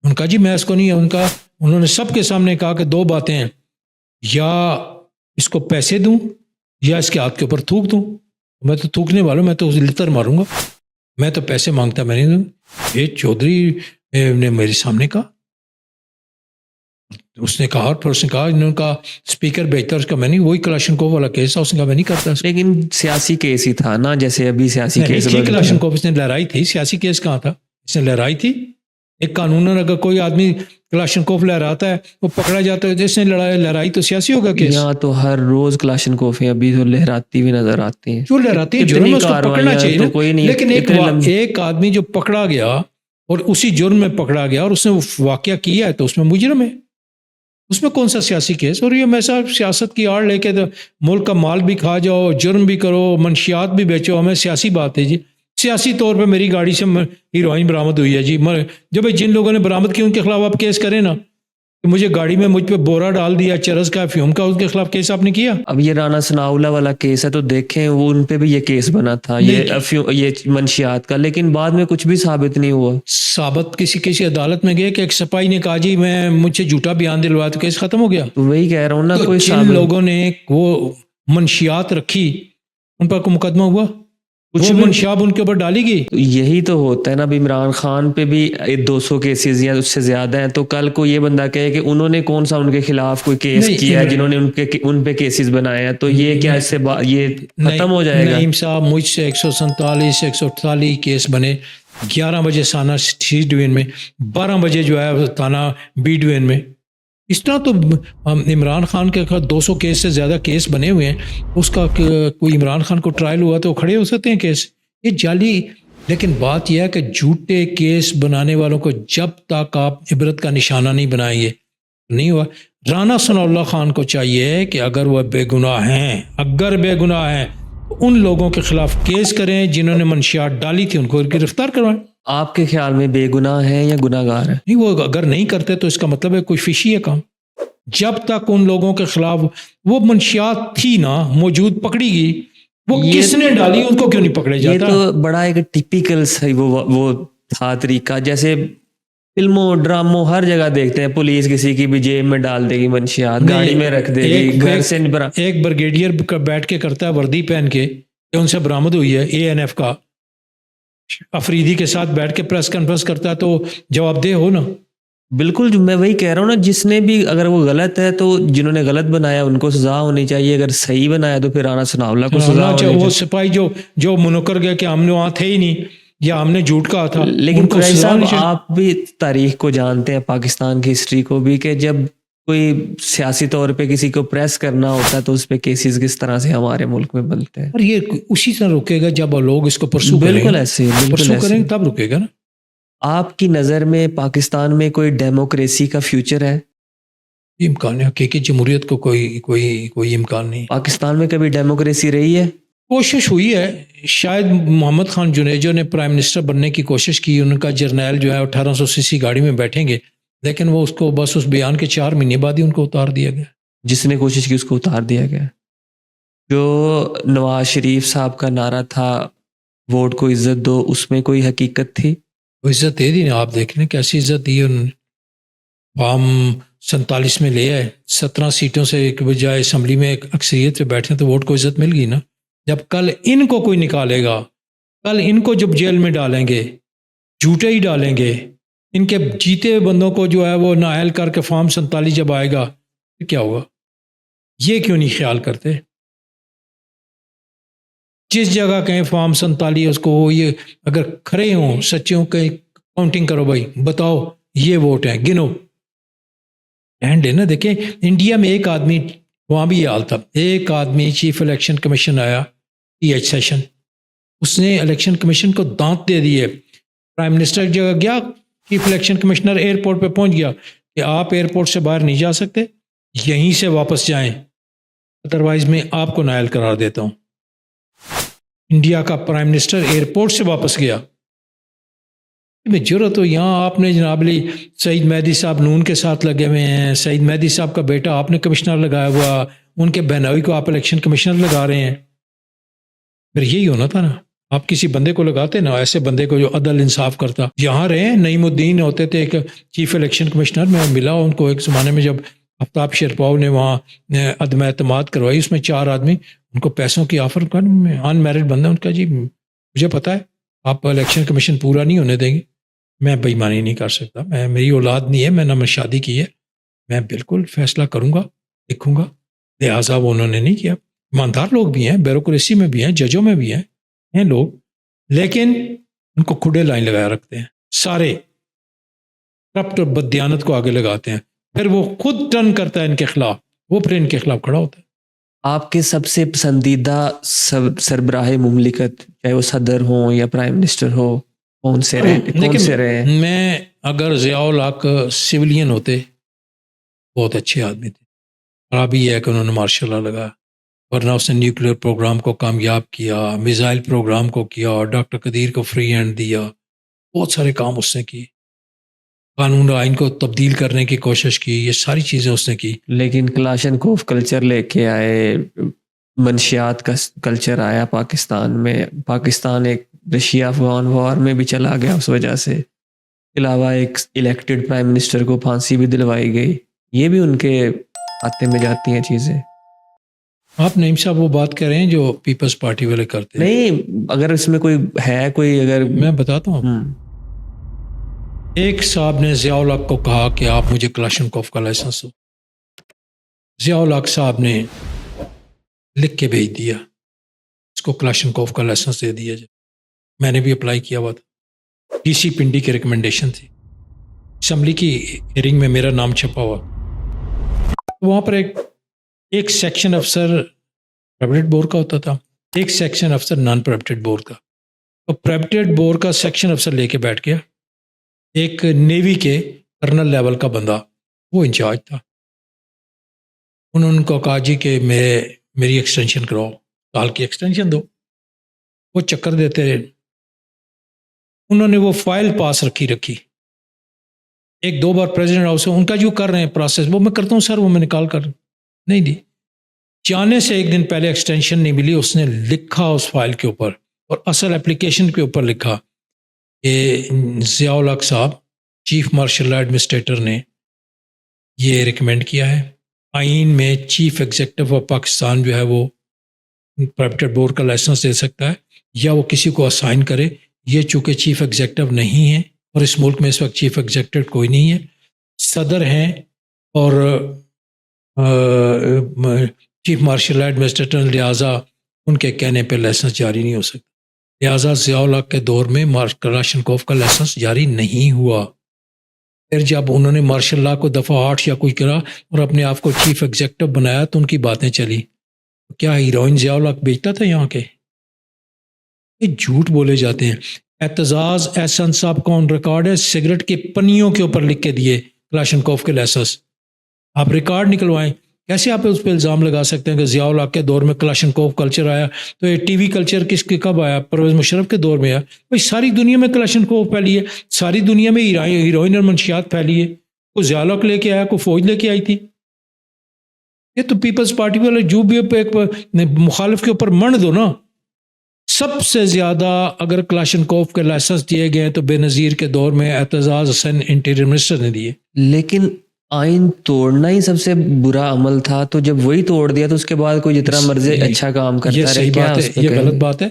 ان کا جی میں اس کو نہیں ہے ان کا. انہوں نے سب کے سامنے کہا کہ دو باتیں ہیں, یا اس کو پیسے دوں یا اس کے ہاتھ کے اوپر تھوک دوں. میں تو تھوکنے والوں, میں تو لتر ماروں گا. میں تو پیسے مانگتا میں نہیں دوں. یہ چودھری نے میرے سامنے کہا. اس نے کہا اور پھر اس نے کہا انہوں کا اسپیکر بھیجتا, اس کا میں نہیں, وہی کلاشنکوف والا کیس تھا, اس نے کہا میں نہیں کرتا. لیکن سیاسی کیس ہی تھا نا, جیسے ابھی سیاسی کیس کلاشنکوف اس نے لہرائی تھی. سیاسی کیس کہاں تھا؟ اس نے لہرائی تھی. ایک قانون اگر کوئی آدمی کلاشنکوف لہراتا ہے وہ پکڑا جاتا ہے, جس نے لہرائی تو سیاسی ہوگا کیس. یہاں تو ہر روز کلاشنکوف ہیں ابھی تو لہراتی ہوئی نظر آتی ہیں. جو لہراتی ہے جرم اس کو پکڑنا چاہیے. لیکن ایک آدمی جو پکڑا گیا اور اسی جرم میں پکڑا گیا اور اس نے واقعہ کیا ہے تو اس میں مجرم ہے. اس میں کون سا سیاسی کیس؟ اور یہ میں صاحب سیاست کی آڑ لے کے ملک کا مال بھی کھا جاؤ, جرم بھی کرو, منشیات بھی بیچو, ہمیں سیاسی بات ہے جی. سیاسی طور پہ میری گاڑی سے ہیروئن برآمد ہوئی ہے جی. جب جن لوگوں نے برآمد کی ان کے خلاف آپ کیس کریں نا, کہ مجھے گاڑی میں مجھ پہ بورا ڈال دیا چرس کا, فیوم کا, ان کے خلاف کیس آپ نے کیا. اب یہ رانا ثناءاللہ والا کیس ہے تو دیکھیں وہ ان پہ بھی یہ کیس بنا تھا, یہ منشیات کا, لیکن بعد میں کچھ بھی ثابت نہیں ہوا. ثابت کسی عدالت میں گئے کہ ایک سپاہی نے کہا جی میں مجھ سے جھوٹا بیان دلوایا تو کیس ختم ہو گیا. تو وہی کہہ رہا ہوں نا, کوئی جن لوگوں نے وہ منشیات رکھی ان پر کوئی مقدمہ ہوا؟ کچھ منشیات ان کے اوپر ڈالی گئی. یہی تو ہوتا ہے نا. اب عمران خان پہ بھی 200 کیسز یا اس سے زیادہ ہیں, تو کل کو یہ بندہ کہے کہ انہوں نے کون سا ان کے خلاف کوئی کیس کیا ہے جنہوں نے ان پہ کیسز بنائے ہیں, تو یہ کیا اس سے یہ ختم ہو جائے گا؟ نعیم صاحب مجھ سے 147 148 کیس بنے, 11 بجے تھانہ سی ڈویژن میں, 12 بجے جو ہے تھانہ بی ڈویژن میں. اس طرح تو عمران خان کے 200 کیس سے زیادہ کیس بنے ہوئے ہیں. اس کا کوئی عمران خان کو ٹرائل ہوا تو کھڑے ہو سکتے ہیں کیس. یہ جعلی. لیکن بات یہ ہے کہ جھوٹے کیس بنانے والوں کو جب تک آپ عبرت کا نشانہ نہیں بنائیں گے نہیں ہوا. رانا ثناءاللہ خان کو چاہیے کہ اگر وہ بے گناہ ہیں, ان لوگوں کے خلاف کیس کریں جنہوں نے منشیات ڈالی تھی, ان کو گرفتار کروائیں. آپ کے خیال میں بے گناہ ہیں یا گناہ گار ہیں؟ نہیں, وہ اگر نہیں کرتے تو اس کا مطلب ہے کوئی فشی ہے کام. جب تک ان لوگوں کے خلاف وہ منشیات تھی نا موجود پکڑی گئی, وہ کس نے ڈالی ان کو کیوں نہیں پکڑے جاتا؟ یہ تو بڑا ایک ٹیپیکل وہ تھا طریقہ, جیسے فلموں ڈراموں ہر جگہ دیکھتے ہیں, پولیس کسی کی بھی جیب میں ڈال دے گی منشیات, گاڑی میں رکھ دے گی, گھر سے ایک بریگیڈیئر بیٹھ کے کرتا ہے وردی پہن کے, ان سے برآمد ہوئی ہے ANF کا, افریدی کے ساتھ بیٹھ کے پریس کانفرنس کرتا ہے, تو جواب دہ ہو نا. بالکل, میں وہی کہہ رہا ہوں نا, جس نے بھی اگر وہ غلط ہے تو جنہوں نے غلط بنایا ان کو سزا ہونی چاہیے, اگر صحیح بنایا تو پھر رانا ثناءاللہ کو سزا ہونی چاہیے. وہ سپاہی جو منکر گیا کہ ہم نے وہاں تھے ہی نہیں یا ہم نے جھوٹ کہا تھا. لیکن قریشی صاحب آپ بھی تاریخ کو جانتے ہیں, پاکستان کی ہسٹری کو بھی, کہ جب کوئی سیاسی طور پہ کسی کو پریس کرنا ہوتا ہے تو اس پہ کیسز کس طرح سے ہمارے ملک میں بنتے ہیں. اور یہ اسی طرح رکے گا جب لوگ اس کو پرسو کریں بالکل گے. ایسے بالکل پرسو کریں ایسے. گے تب رکے گا نا. آپ کی نظر میں پاکستان میں کوئی ڈیموکریسی کا فیوچر ہے؟ امکان ہے حقیقی جمہوریت کو کوئی امکان نہیں. پاکستان میں کبھی ڈیموکریسی رہی ہے؟ کوشش ہوئی ہے. شاید محمد خان جنیجو نے پرائم منسٹر بننے کی کوشش کی. ان کا جرنیل جو ہے 1800 سی سی گاڑی میں بیٹھیں گے، لیکن وہ اس کو بس اس بیان کے 4 مہینے بعد ہی ان کو اتار دیا گیا. جس نے کوشش کی اس کو اتار دیا گیا. جو نواز شریف صاحب کا نعرہ تھا ووٹ کو عزت دو، اس میں کوئی حقیقت تھی؟ وہ عزت دے دی نا. آپ دیکھ لیں کیسی عزت دی انہوں نے. عام 47 میں لے آئے، 17 سیٹوں سے ایک بجائے اسمبلی میں ایک اکثریت پہ بیٹھے تو ووٹ کو عزت مل گئی نا. جب کل ان کو کوئی نکالے گا، کل ان کو جب جیل میں ڈالیں گے، جھوٹے ہی ڈالیں گے، ان کے جیتے ہوئے بندوں کو جو ہے وہ نااہل کر کے فارم 47 جب آئے گا تو کیا ہوگا؟ یہ کیوں نہیں خیال کرتے؟ جس جگہ کہیں فارم 47 اس کو وہ یہ اگر کھڑے ہوں سچے ہوں کہیں کاؤنٹنگ کرو بھائی، بتاؤ یہ ووٹ ہیں، گنو. اینڈ ہے نا. دیکھیں انڈیا میں ایک آدمی، وہاں بھی یہ حال تھا، ایک آدمی چیف الیکشن کمیشن آیا ٹی ایچ سیشن، اس نے الیکشن کمیشن کو دانت دے دیے. پرائم منسٹر کی جگہ گیا، چیف الیکشن کمشنر ایئرپورٹ پہ پہنچ گیا کہ آپ ایئرپورٹ سے باہر نہیں جا سکتے، یہیں سے واپس جائیں، ادروائز میں آپ کو نائل قرار دیتا ہوں. انڈیا کا پرائم منسٹر ایئرپورٹ سے واپس گیا. میں جرت ہو یہاں آپ نے جناب علی سعید مہدی صاحب نون کے ساتھ لگے ہوئے ہیں، سعید مہدی صاحب کا بیٹا آپ نے کمشنر لگایا ہوا، ان کے بہنوئی کو آپ الیکشن کمشنر لگا رہے ہیں. پھر یہی ہونا تھا نا. آپ کسی بندے کو لگاتے نا، ایسے بندے کو جو عدل انصاف کرتا. یہاں رہے نعیم الدین ہوتے تھے ایک چیف الیکشن کمشنر، میں ملا ان کو ایک زمانے میں جب آفتاب شیرپاؤ نے وہاں عدم اعتماد کروائی، اس میں 4 آدمی ان کو پیسوں کی آفر کر، ان میرڈ بندہ، ان کا جی مجھے پتا ہے آپ الیکشن کمیشن پورا نہیں ہونے دیں گے، میں بے ایمانی نہیں کر سکتا، میری اولاد نہیں ہے، میں نہ میں شادی کی ہے، میں بالکل فیصلہ کروں گا، لکھوں گا. لہٰذا وہ انہوں نے نہیں کیا. ایماندار لوگ بھی ہیں، بیوروکریسی میں بھی ہیں، ججوں میں بھی ہیں لوگ، لیکن ان کو کھڑے لائن لگایا رکھتے ہیں. سارے کرپٹ اور بددیانت کو آگے لگاتے ہیں، پھر وہ خود ٹرن کرتا ہے ان کے خلاف، وہ پھر ان کے خلاف کھڑا ہوتا ہے. آپ کے سب سے پسندیدہ سربراہ مملکت، چاہے وہ صدر ہوں یا پرائم منسٹر ہو، کون سے رہے؟ میں اگر ضیاء الحق سویلین ہوتے، بہت اچھے آدمی تھے. خرابی یہ ہے کہ انہوں نے مارشل لا لگایا، ورنہ اس نے نیوکلیئر پروگرام کو کامیاب کیا، میزائل پروگرام کو کیا، ڈاکٹر قدیر کو فری ہینڈ دیا، بہت سارے کام اس نے کیے، قانون آئین کو تبدیل کرنے کی کوشش کی، یہ ساری چیزیں اس نے کی. لیکن کلاشنکوف کلچر لے کے آئے، منشیات کا کلچر آیا پاکستان میں، پاکستان ایک رشیا افغان وار میں بھی چلا گیا اس وجہ سے. علاوہ ایک الیکٹڈ پرائم منسٹر کو پھانسی بھی دلوائی گئی. یہ بھی ان کے ہاتھے میں جاتی ہیں چیزیں. آپ نعیم صاحب وہ بات کر رہے ہیں جو پیپلز پارٹی والے کرتے ہیں؟ نہیں، اگر اس میں کوئی ہے، کوئی اگر میں بتاتا ہوں. ایک صاحب نے ضیاء الحق کو کہا کہ آپ مجھے کلاشنکوف کا لائسنس دو. ضیاء الحق صاحب نے لکھ کے بھیج دیا اس کو کلاشنکوف کا لائسنس دے دیا جائے. میں نے بھی اپلائی کیا ہوا تھا، ڈی سی پنڈی کی ریکمنڈیشن تھی، اسمبلی کی ہیئرنگ میں میرا نام چھپا ہوا. وہاں پر ایک سیکشن افسر پرائیویٹ بورڈ کا ہوتا تھا، ایک سیکشن افسر نان پرائیویٹ بورڈ کا. تو پرائیویٹ بورڈ کا سیکشن افسر لے کے بیٹھ گیا ایک نیوی کے کرنل لیول کا بندہ، وہ انچارج تھا. انہوں نے کہا جی کہ میری ایکسٹینشن کراؤ، سال کی ایکسٹینشن دو. وہ چکر دیتے رہے. انہوں نے وہ فائل پاس رکھی 1-2 بار پریزیڈنٹ ہاؤس سے، ان کا جو کر رہے ہیں پروسیس، وہ میں کرتا ہوں سر، وہ میں نکال کر نہیں دی. جانے سے 1 دن پہلے ایکسٹینشن نہیں ملی. اس نے لکھا اس فائل کے اوپر اور اصل اپلیکیشن کے اوپر لکھا کہ ضیاء الحق صاحب چیف مارشل لا ایڈمنسٹریٹر نے یہ ریکمینڈ کیا ہے، آئین میں چیف ایگزیکٹو آف پاکستان جو ہے وہ پرائیویٹ بورڈ کا لائسنس دے سکتا ہے یا وہ کسی کو اسائن کرے. یہ چونکہ چیف ایگزیکٹو نہیں ہے اور اس ملک میں اس وقت چیف ایگزیکٹو کوئی نہیں ہے، صدر ہیں اور چیف مارشل لا ایڈمنسٹریٹر، لہٰذا ان کے کہنے پہ لائسنس جاری نہیں ہو سکتا. لہٰذا ضیاء الحق کے دور میں کلاشنکوف کا لائسنس جاری نہیں ہوا. پھر جب انہوں نے مارشل لا کو دفعہ 8 یا کوئی کرا اور اپنے آپ کو چیف ایگزیکٹو بنایا تو ان کی باتیں چلی. کیا ہیروئن ضیاء الحق بیچتا تھا یہاں کے؟ یہ جھوٹ بولے جاتے ہیں. اعتزاز احسن صاحب کا آن ریکارڈ ہے سگریٹ کے پنیوں کے اوپر لکھ کے دیے کلاشنکوف کے لائسنس. آپ ریکارڈ نکلوائیں. کیسے آپ اس پہ الزام لگا سکتے ہیں کہ ضیاء الحق کے دور میں کلاشنکوف کلچر آیا؟ تو یہ ٹی وی کلچر کس کے کب آیا؟ پرویز مشرف کے دور میں آیا. بھائی ساری دنیا میں کلاشنکوف پھیلی ہے، ساری دنیا میں ہیروئن اور منشیات پھیلی ہے. کوئی ضیاء الحق لے کے آیا، کوئی فوج لے کے آئی تھی. یہ تو پیپلز پارٹی والے جو بھی ایک مخالف کے اوپر من دو نا. سب سے زیادہ اگر کلاشنکوف کے لائسنس دیے گئے تو بے نظیر کے دور میں اعتزاز حسین انٹیریئر منسٹر نے دیے. لیکن آئین توڑنا ہی سب سے برا عمل تھا، تو جب وہی توڑ دیا تو اس کے بعد کوئی جتنا مرضی اچھا کام کرتا یہ رہے. صحیح کیا بات ہے، یہ غلط بات ہے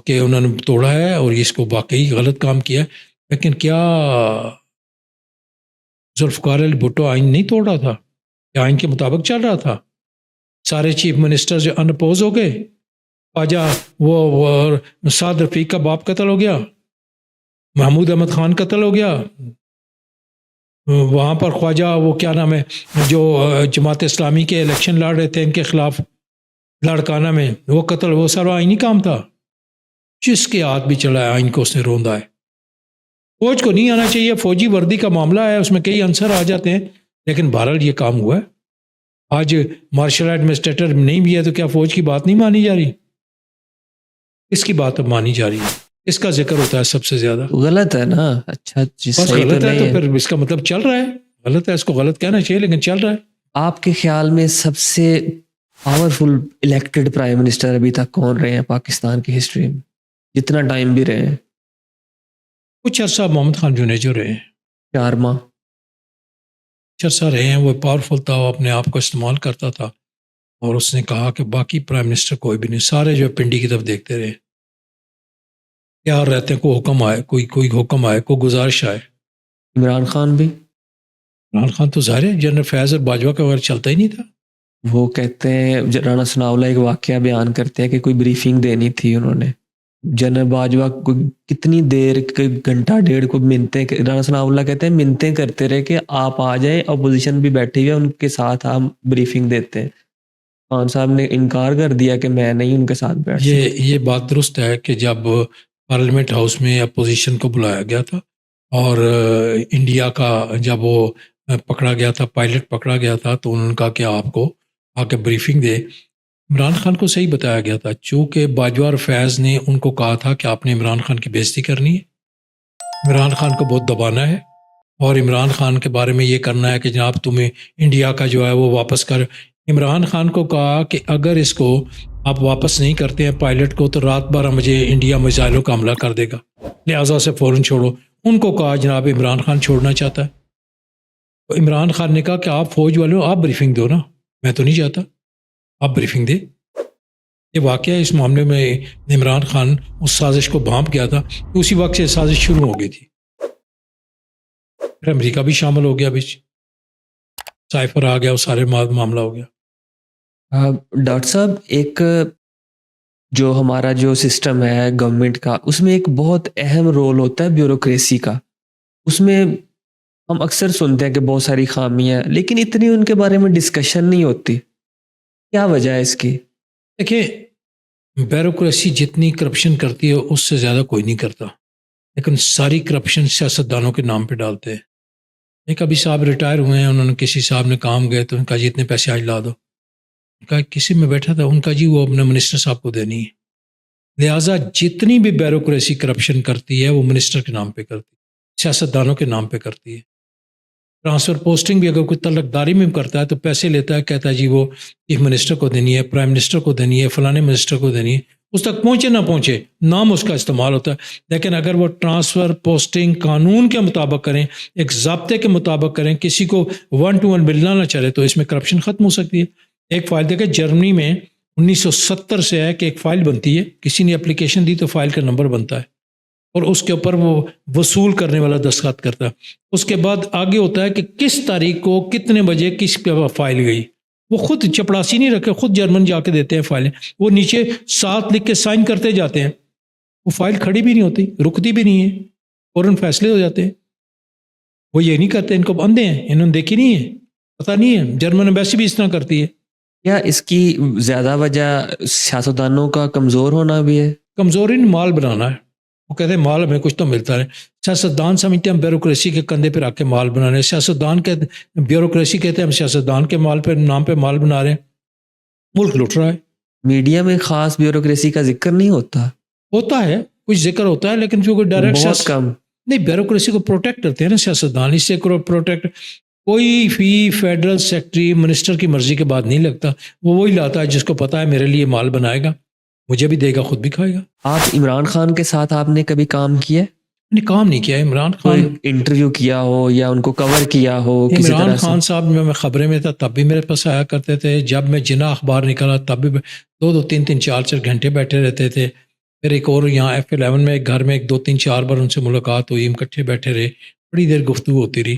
کہ انہوں نے توڑا ہے اور اس کو واقعی غلط کام کیا. لیکن کیا ذوالفقار علی بھٹو آئین نہیں توڑ رہا تھا؟ کیا آئین کے مطابق چل رہا تھا؟ سارے چیف منسٹر جو ان اپوز ہو گئے. خواجہ وہ سعد رفیق کا باپ قتل ہو گیا، محمود احمد خان قتل ہو گیا، وہاں پر خواجہ وہ کیا نام ہے جو جماعت اسلامی کے الیکشن لڑ رہے تھے ان کے خلاف لاڑکانہ میں، وہ قتل. وہ سارا آئینی کام تھا. جس کے ہاتھ بھی چلا ہے آئین کو اس نے روندا ہے. فوج کو نہیں آنا چاہیے، فوجی وردی کا معاملہ ہے، اس میں کئی عنصر آ جاتے ہیں، لیکن بہرحال یہ کام ہوا ہے. آج مارشل ایڈمنسٹریٹر نہیں بھی ہے تو کیا فوج کی بات نہیں مانی جا رہی؟ اس کی بات اب مانی جا رہی ہے، اس کا ذکر ہوتا ہے سب سے زیادہ. غلط ہے نا. اچھا بس غلط ہے تو پھر اس کا مطلب چل رہا ہے. غلط ہے، اس کو غلط کہنا چاہیے لیکن چل رہا ہے. آپ کے خیال میں سب سے پاورفل الیکٹڈ پرائم منسٹر ابھی تک کون رہے ہیں پاکستان کی ہسٹری میں، جتنا ٹائم بھی رہے ہیں؟ کچھ عرصہ محمد خان جونیجو رہے ہیں، 4 ماہ. کچھ عرصہ رہے ہیں. وہ پاورفل تھا، وہ اپنے آپ کو استعمال کرتا تھا اور اس نے کہا کہ باقی پرائم منسٹر کوئی بھی نہیں، سارے جو پنڈی کی طرف دیکھتے رہے. تیار رہتے ہیں کوئی حکم آئے، کوئی حکم آئے، کوئی گزارش آئے. عمران خان بھی، عمران خان تو ظاہر ہے جنرل فیض اور باجوہ کا وغیرہ چلتا ہی نہیں تھا. وہ کہتے ہیں رانا ثناء اللہ ایک واقعہ بیان کرتے ہیں کہ کوئی بریفنگ دینی تھی انہوں نے، جنرل باجوہ کو کتنی دیر، گھنٹہ ڈیڑھ کو منتیں، رانا ثناء اللہ کہتے ہیں منتیں کرتے رہے کہ آپ آ جائیں، اپوزیشن بھی بیٹھی ہوئی ہے، ان کے ساتھ ہم بریفنگ دیتے ہیں. خان صاحب نے انکار کر دیا کہ میں نہیں ان کے ساتھ بیٹھ سکتا. یہ بات درست ہے کہ جب پارلیمنٹ ہاؤس میں اپوزیشن کو بلایا گیا تھا اور انڈیا کا جب وہ پکڑا گیا تھا، پائلٹ پکڑا گیا تھا، تو انہوں نے کہا کہ آپ کو آ کے بریفنگ دے. عمران خان کو صحیح بتایا گیا تھا، چونکہ باجوہ اور فیض نے ان کو کہا تھا کہ آپ نے عمران خان کی بےعزتی کرنی ہے، عمران خان کو بہت دبانا ہے اور عمران خان کے بارے میں یہ کرنا ہے کہ جناب تمہیں انڈیا کا جو ہے وہ واپس کر. عمران خان کو کہا کہ اگر اس کو آپ واپس نہیں کرتے ہیں پائلٹ کو تو رات 12 بجے انڈیا میزائلوں کا حملہ کر دے گا، لہٰذا سے فوراً چھوڑو. ان کو کہا جناب عمران خان چھوڑنا چاہتا ہے. تو عمران خان نے کہا کہ آپ فوج والوں آپ بریفنگ دو نا، میں تو نہیں چاہتا، آپ بریفنگ دے. یہ واقعہ اس معاملے میں عمران خان اس سازش کو بھانپ گیا تھا کہ اسی وقت سے سازش شروع ہو گئی تھی. پھر امریکہ بھی شامل ہو گیا، بیچ سائفر آ گیا، وہ سارے معاملہ ہو گیا. ڈاکٹر صاحب، ایک جو ہمارا جو سسٹم ہے گورنمنٹ کا، اس میں ایک بہت اہم رول ہوتا ہے بیوروکریسی کا. اس میں ہم اکثر سنتے ہیں کہ بہت ساری خامیاں، لیکن اتنی ان کے بارے میں ڈسکشن نہیں ہوتی. کیا وجہ ہے اس کی؟ دیکھیں، بیوروکریسی جتنی کرپشن کرتی ہے اس سے زیادہ کوئی نہیں کرتا، لیکن ساری کرپشن سیاستدانوں کے نام پہ ڈالتے ہیں. ایک ابھی صاحب ریٹائر ہوئے ہیں، انہوں نے کسی صاحب نے کام گئے تو ان کا جی اتنے پیسے آج لا دو، ان کا کسی میں بیٹھا تھا، ان کا جی وہ اپنے منسٹر صاحب کو دینی ہے. لہٰذا جتنی بھی بیوروکریسی کرپشن کرتی ہے وہ منسٹر کے نام پہ کرتی ہے، سیاستدانوں کے نام پہ کرتی ہے. ٹرانسفر پوسٹنگ بھی اگر کوئی تعلقداری میں کرتا ہے تو پیسے لیتا ہے، کہتا ہے جی وہ چیف منسٹر کو دینی ہے، پرائم منسٹر کو دینی ہے، فلانے منسٹر کو دینی ہے. اس تک پہنچے نہ پہنچے، نام اس کا استعمال ہوتا ہے. لیکن اگر وہ ٹرانسفر پوسٹنگ قانون کے مطابق کریں، ایک ضابطے کے مطابق کریں، کسی کو 1 to 1 ملنا نہ چلے، تو اس میں کرپشن ختم ہو سکتی ہے. ایک فائل دیکھیں، جرمنی میں 1970 سے ہے کہ ایک فائل بنتی ہے، کسی نے اپلیکیشن دی تو فائل کا نمبر بنتا ہے اور اس کے اوپر وہ وصول کرنے والا دستخط کرتا ہے. اس کے بعد آگے ہوتا ہے کہ کس تاریخ کو کتنے بجے کس پہ فائل گئی. وہ خود چپڑاسی نہیں رکھے، خود جرمن جا کے دیتے ہیں فائلیں، وہ نیچے 7 لکھ کے سائن کرتے جاتے ہیں. وہ فائل کھڑی بھی نہیں ہوتی، رکتی بھی نہیں ہے، فوراً فیصلے ہو جاتے ہیں. وہ یہ نہیں کرتے, ان کو اندھے ہیں, انہوں نے دیکھی نہیں ہے, پتہ نہیں ہے. جرمن ایمبیسی بھی اس طرح کرتی ہے. کیا اس کی زیادہ وجہ سیاستدانوں کا کمزور ہونا بھی ہے؟ کمزوری نے مال بنانا ہے. وہ کہتے ہیں مال ہمیں کچھ تو ملتا ہے. سیاستدان سمجھتے ہیں ہم بیوروکریسی کے کندھے پہ رکھ کے مال بنا رہے ہیں. سیاستدان کہتے ہیں, بیوروکریسی کہتے ہیں ہم سیاستدان کے مال پہ نام پہ مال بنا رہے ہیں. ملک لٹ رہا ہے. میڈیا میں خاص بیوروکریسی کا ذکر نہیں ہوتا. ہوتا ہے, کچھ ذکر ہوتا ہے, لیکن جو کوئی ڈائریکٹ بہت کم. نہیں, بیوروکریسی کو پروٹیکٹ کرتے ہیں نا سیاستدان, اس سے پروٹیکٹ. کوئی فی فیڈرل سیکٹری منسٹر کی مرضی کے بعد نہیں لگتا. وہ وہی لاتا ہے جس کو پتا ہے میرے لیے مال بنائے گا, مجھے بھی دے گا, خود بھی کھائے گا. آپ عمران خان کے ساتھ آپ نے کبھی کام کیا؟ نہیں, کام نہیں کیا. عمران کوئی خان انٹرویو کیا ہو یا ان کو کور کیا ہو کسی عمران طرح سے؟ خان صاحب میں خبریں میں تھا تب بھی میرے پاس آیا کرتے تھے. جب میں جنا اخبار نکلا تب بھی 2-3 گھنٹے بیٹھے رہتے تھے. پھر ایک اور یہاں F11 میں ایک گھر میں 2-3-4 بار ان سے ملاقات ہوئی, ہم اکٹھے بیٹھے رہے, بڑی دیر گفتگو ہوتی رہی.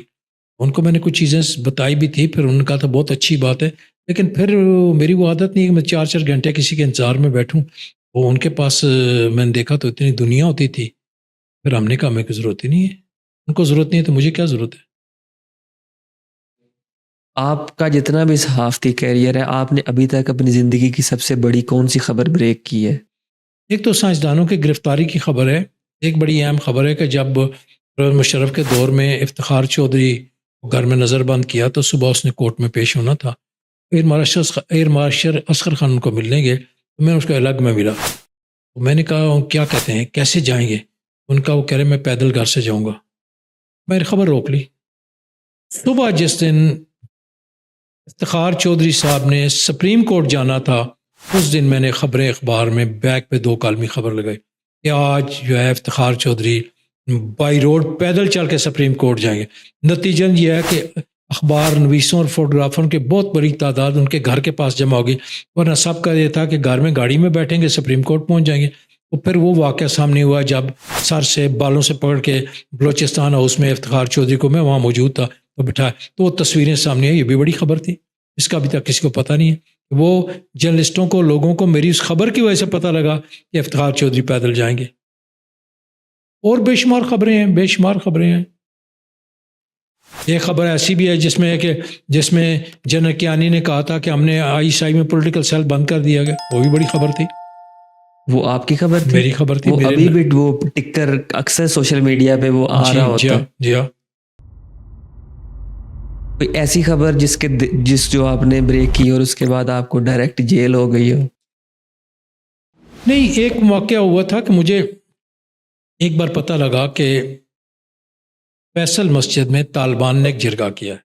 ان کو میں نے کچھ چیزیں بتائی بھی تھی, پھر انہوں نے کہا تھا بہت اچھی بات ہے, لیکن پھر میری وہ عادت نہیں ہے کہ میں 4 گھنٹے کسی کے انتظار میں بیٹھوں. وہ ان کے پاس میں نے دیکھا تو اتنی دنیا ہوتی تھی. پھر ہم نے کہا ہمیں کوئی ضرورت ہی نہیں ہے, ان کو ضرورت نہیں ہے تو مجھے کیا ضرورت ہے. آپ کا جتنا بھی صحافتی کیریئر ہے, آپ نے ابھی تک اپنی زندگی کی سب سے بڑی کون سی خبر بریک کی ہے؟ ایک تو سائنسدانوں کی گرفتاری کی خبر ہے. ایک بڑی اہم خبر ہے کہ جب پرویز مشرف کے دور میں افتخار چودھری گھر میں نظر بند کیا تو صبح اس نے کورٹ میں پیش ہونا تھا. ایئر مارشل اصغر خان کو ملنے گئے تو میں اس کو الگ میں ملا. میں نے کہا کیا کہتے ہیں, کیسے جائیں گے؟ ان کا وہ کہہ رہے میں پیدل گھر سے جاؤں گا. میں نے خبر روک لی. صبح جس دن افتخار چودھری صاحب نے سپریم کورٹ جانا تھا, اس دن میں نے خبریں اخبار میں بیک پہ 2 کالمی خبر لگائی کہ آج جو ہے افتخار چودھری بائی روڈ پیدل چل کے سپریم کورٹ جائیں گے. نتیجہ یہ ہے کہ اخبار نویسوں اور فوٹوگرافروں کی بہت بڑی تعداد ان کے گھر کے پاس جمع ہوگی, ورنہ سب کا یہ تھا کہ گھر میں گاڑی میں بیٹھیں گے, سپریم کورٹ پہنچ جائیں گے. تو پھر وہ واقعہ سامنے ہوا جب سر سے بالوں سے پکڑ کے بلوچستان ہاؤس میں افتخار چودھری کو, میں وہاں موجود تھا, تو بٹھایا تو وہ تصویریں سامنے آئی. یہ بھی بڑی خبر تھی, اس کا ابھی تک کسی کو پتہ نہیں ہے. وہ جرنلسٹوں کو, لوگوں کو میری اس خبر کی وجہ سے پتہ لگا کہ افتخار چودھری پیدل جائیں گے. اور بے شمار خبریں ہیں, بے شمار خبریں ہیں. یہ خبر ایسی بھی ہے جس میں جنرل کیانی نے کہا تھا کہ ہم نے ISI میں پولیٹیکل سیل بند کر دیا گیا. وہ بھی بڑی خبر تھی. وہ آپ کی خبر تھی؟ میری خبر تھی. وہ ابھی بھی وہ ٹکر اکثر سوشل میڈیا پہ وہ آ رہا ہوتا ہے. جی ہاں. کوئی ایسی خبر جس جو آپ نے بریک کی اور اس کے بعد آپ کو ڈائریکٹ جیل ہو گئی ہو؟ نہیں, ایک واقعہ ہوا تھا کہ مجھے ایک بار پتہ لگا کہ فیصل مسجد میں طالبان نے ایک جرگہ کیا ہے.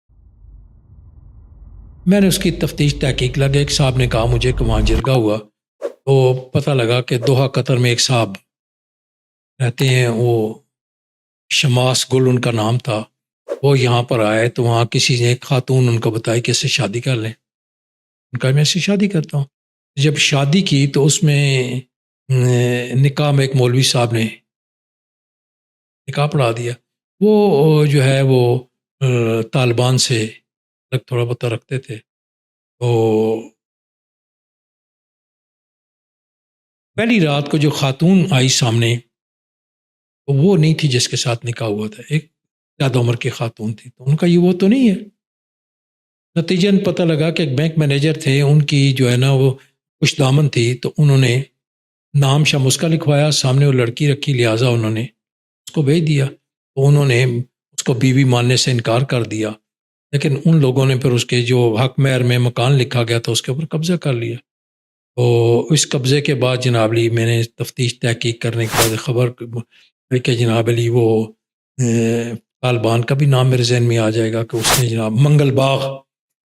میں نے اس کی تفتیش تحقیق لگا. ایک صاحب نے کہا مجھے کہ وہاں جرگہ ہوا, تو پتہ لگا کہ دوحہ قطر میں ایک صاحب رہتے ہیں, وہ شماس گل ان کا نام تھا. وہ یہاں پر آئے تو وہاں کسی نے ایک خاتون ان کو بتائی کہ اس سے شادی کر لیں. ان کا میں اس سے شادی کرتا ہوں. جب شادی کی تو اس میں نکاح میں ایک مولوی صاحب نے نکاح پڑھا دیا. وہ جو ہے وہ طالبان سے تھوڑا بہت رکھتے تھے. تو پہلی رات کو جو خاتون آئی سامنے, تو وہ نہیں تھی جس کے ساتھ نکاح ہوا تھا, ایک زیادہ عمر کی خاتون تھی. تو ان کا یہ وہ تو نہیں ہے. نتیجہ پتہ لگا کہ ایک بینک مینیجر تھے, ان کی جو ہے نا وہ خوش دامن تھی, تو انہوں نے نام شام اس کا لکھوایا, سامنے وہ لڑکی رکھی, لہٰذا انہوں نے اس کو بھیج دیا. تو انہوں نے اس کو بیوی ماننے سے انکار کر دیا, لیکن ان لوگوں نے پھر اس کے جو حق مہر میں مکان لکھا گیا تھا اس کے اوپر قبضہ کر لیا. تو اس قبضے کے بعد جناب علی میں نے تفتیش تحقیق کرنے کے بعد خبر کہ جناب علی وہ طالبان کا بھی نام میرے ذہن میں آ جائے گا کہ اس نے جناب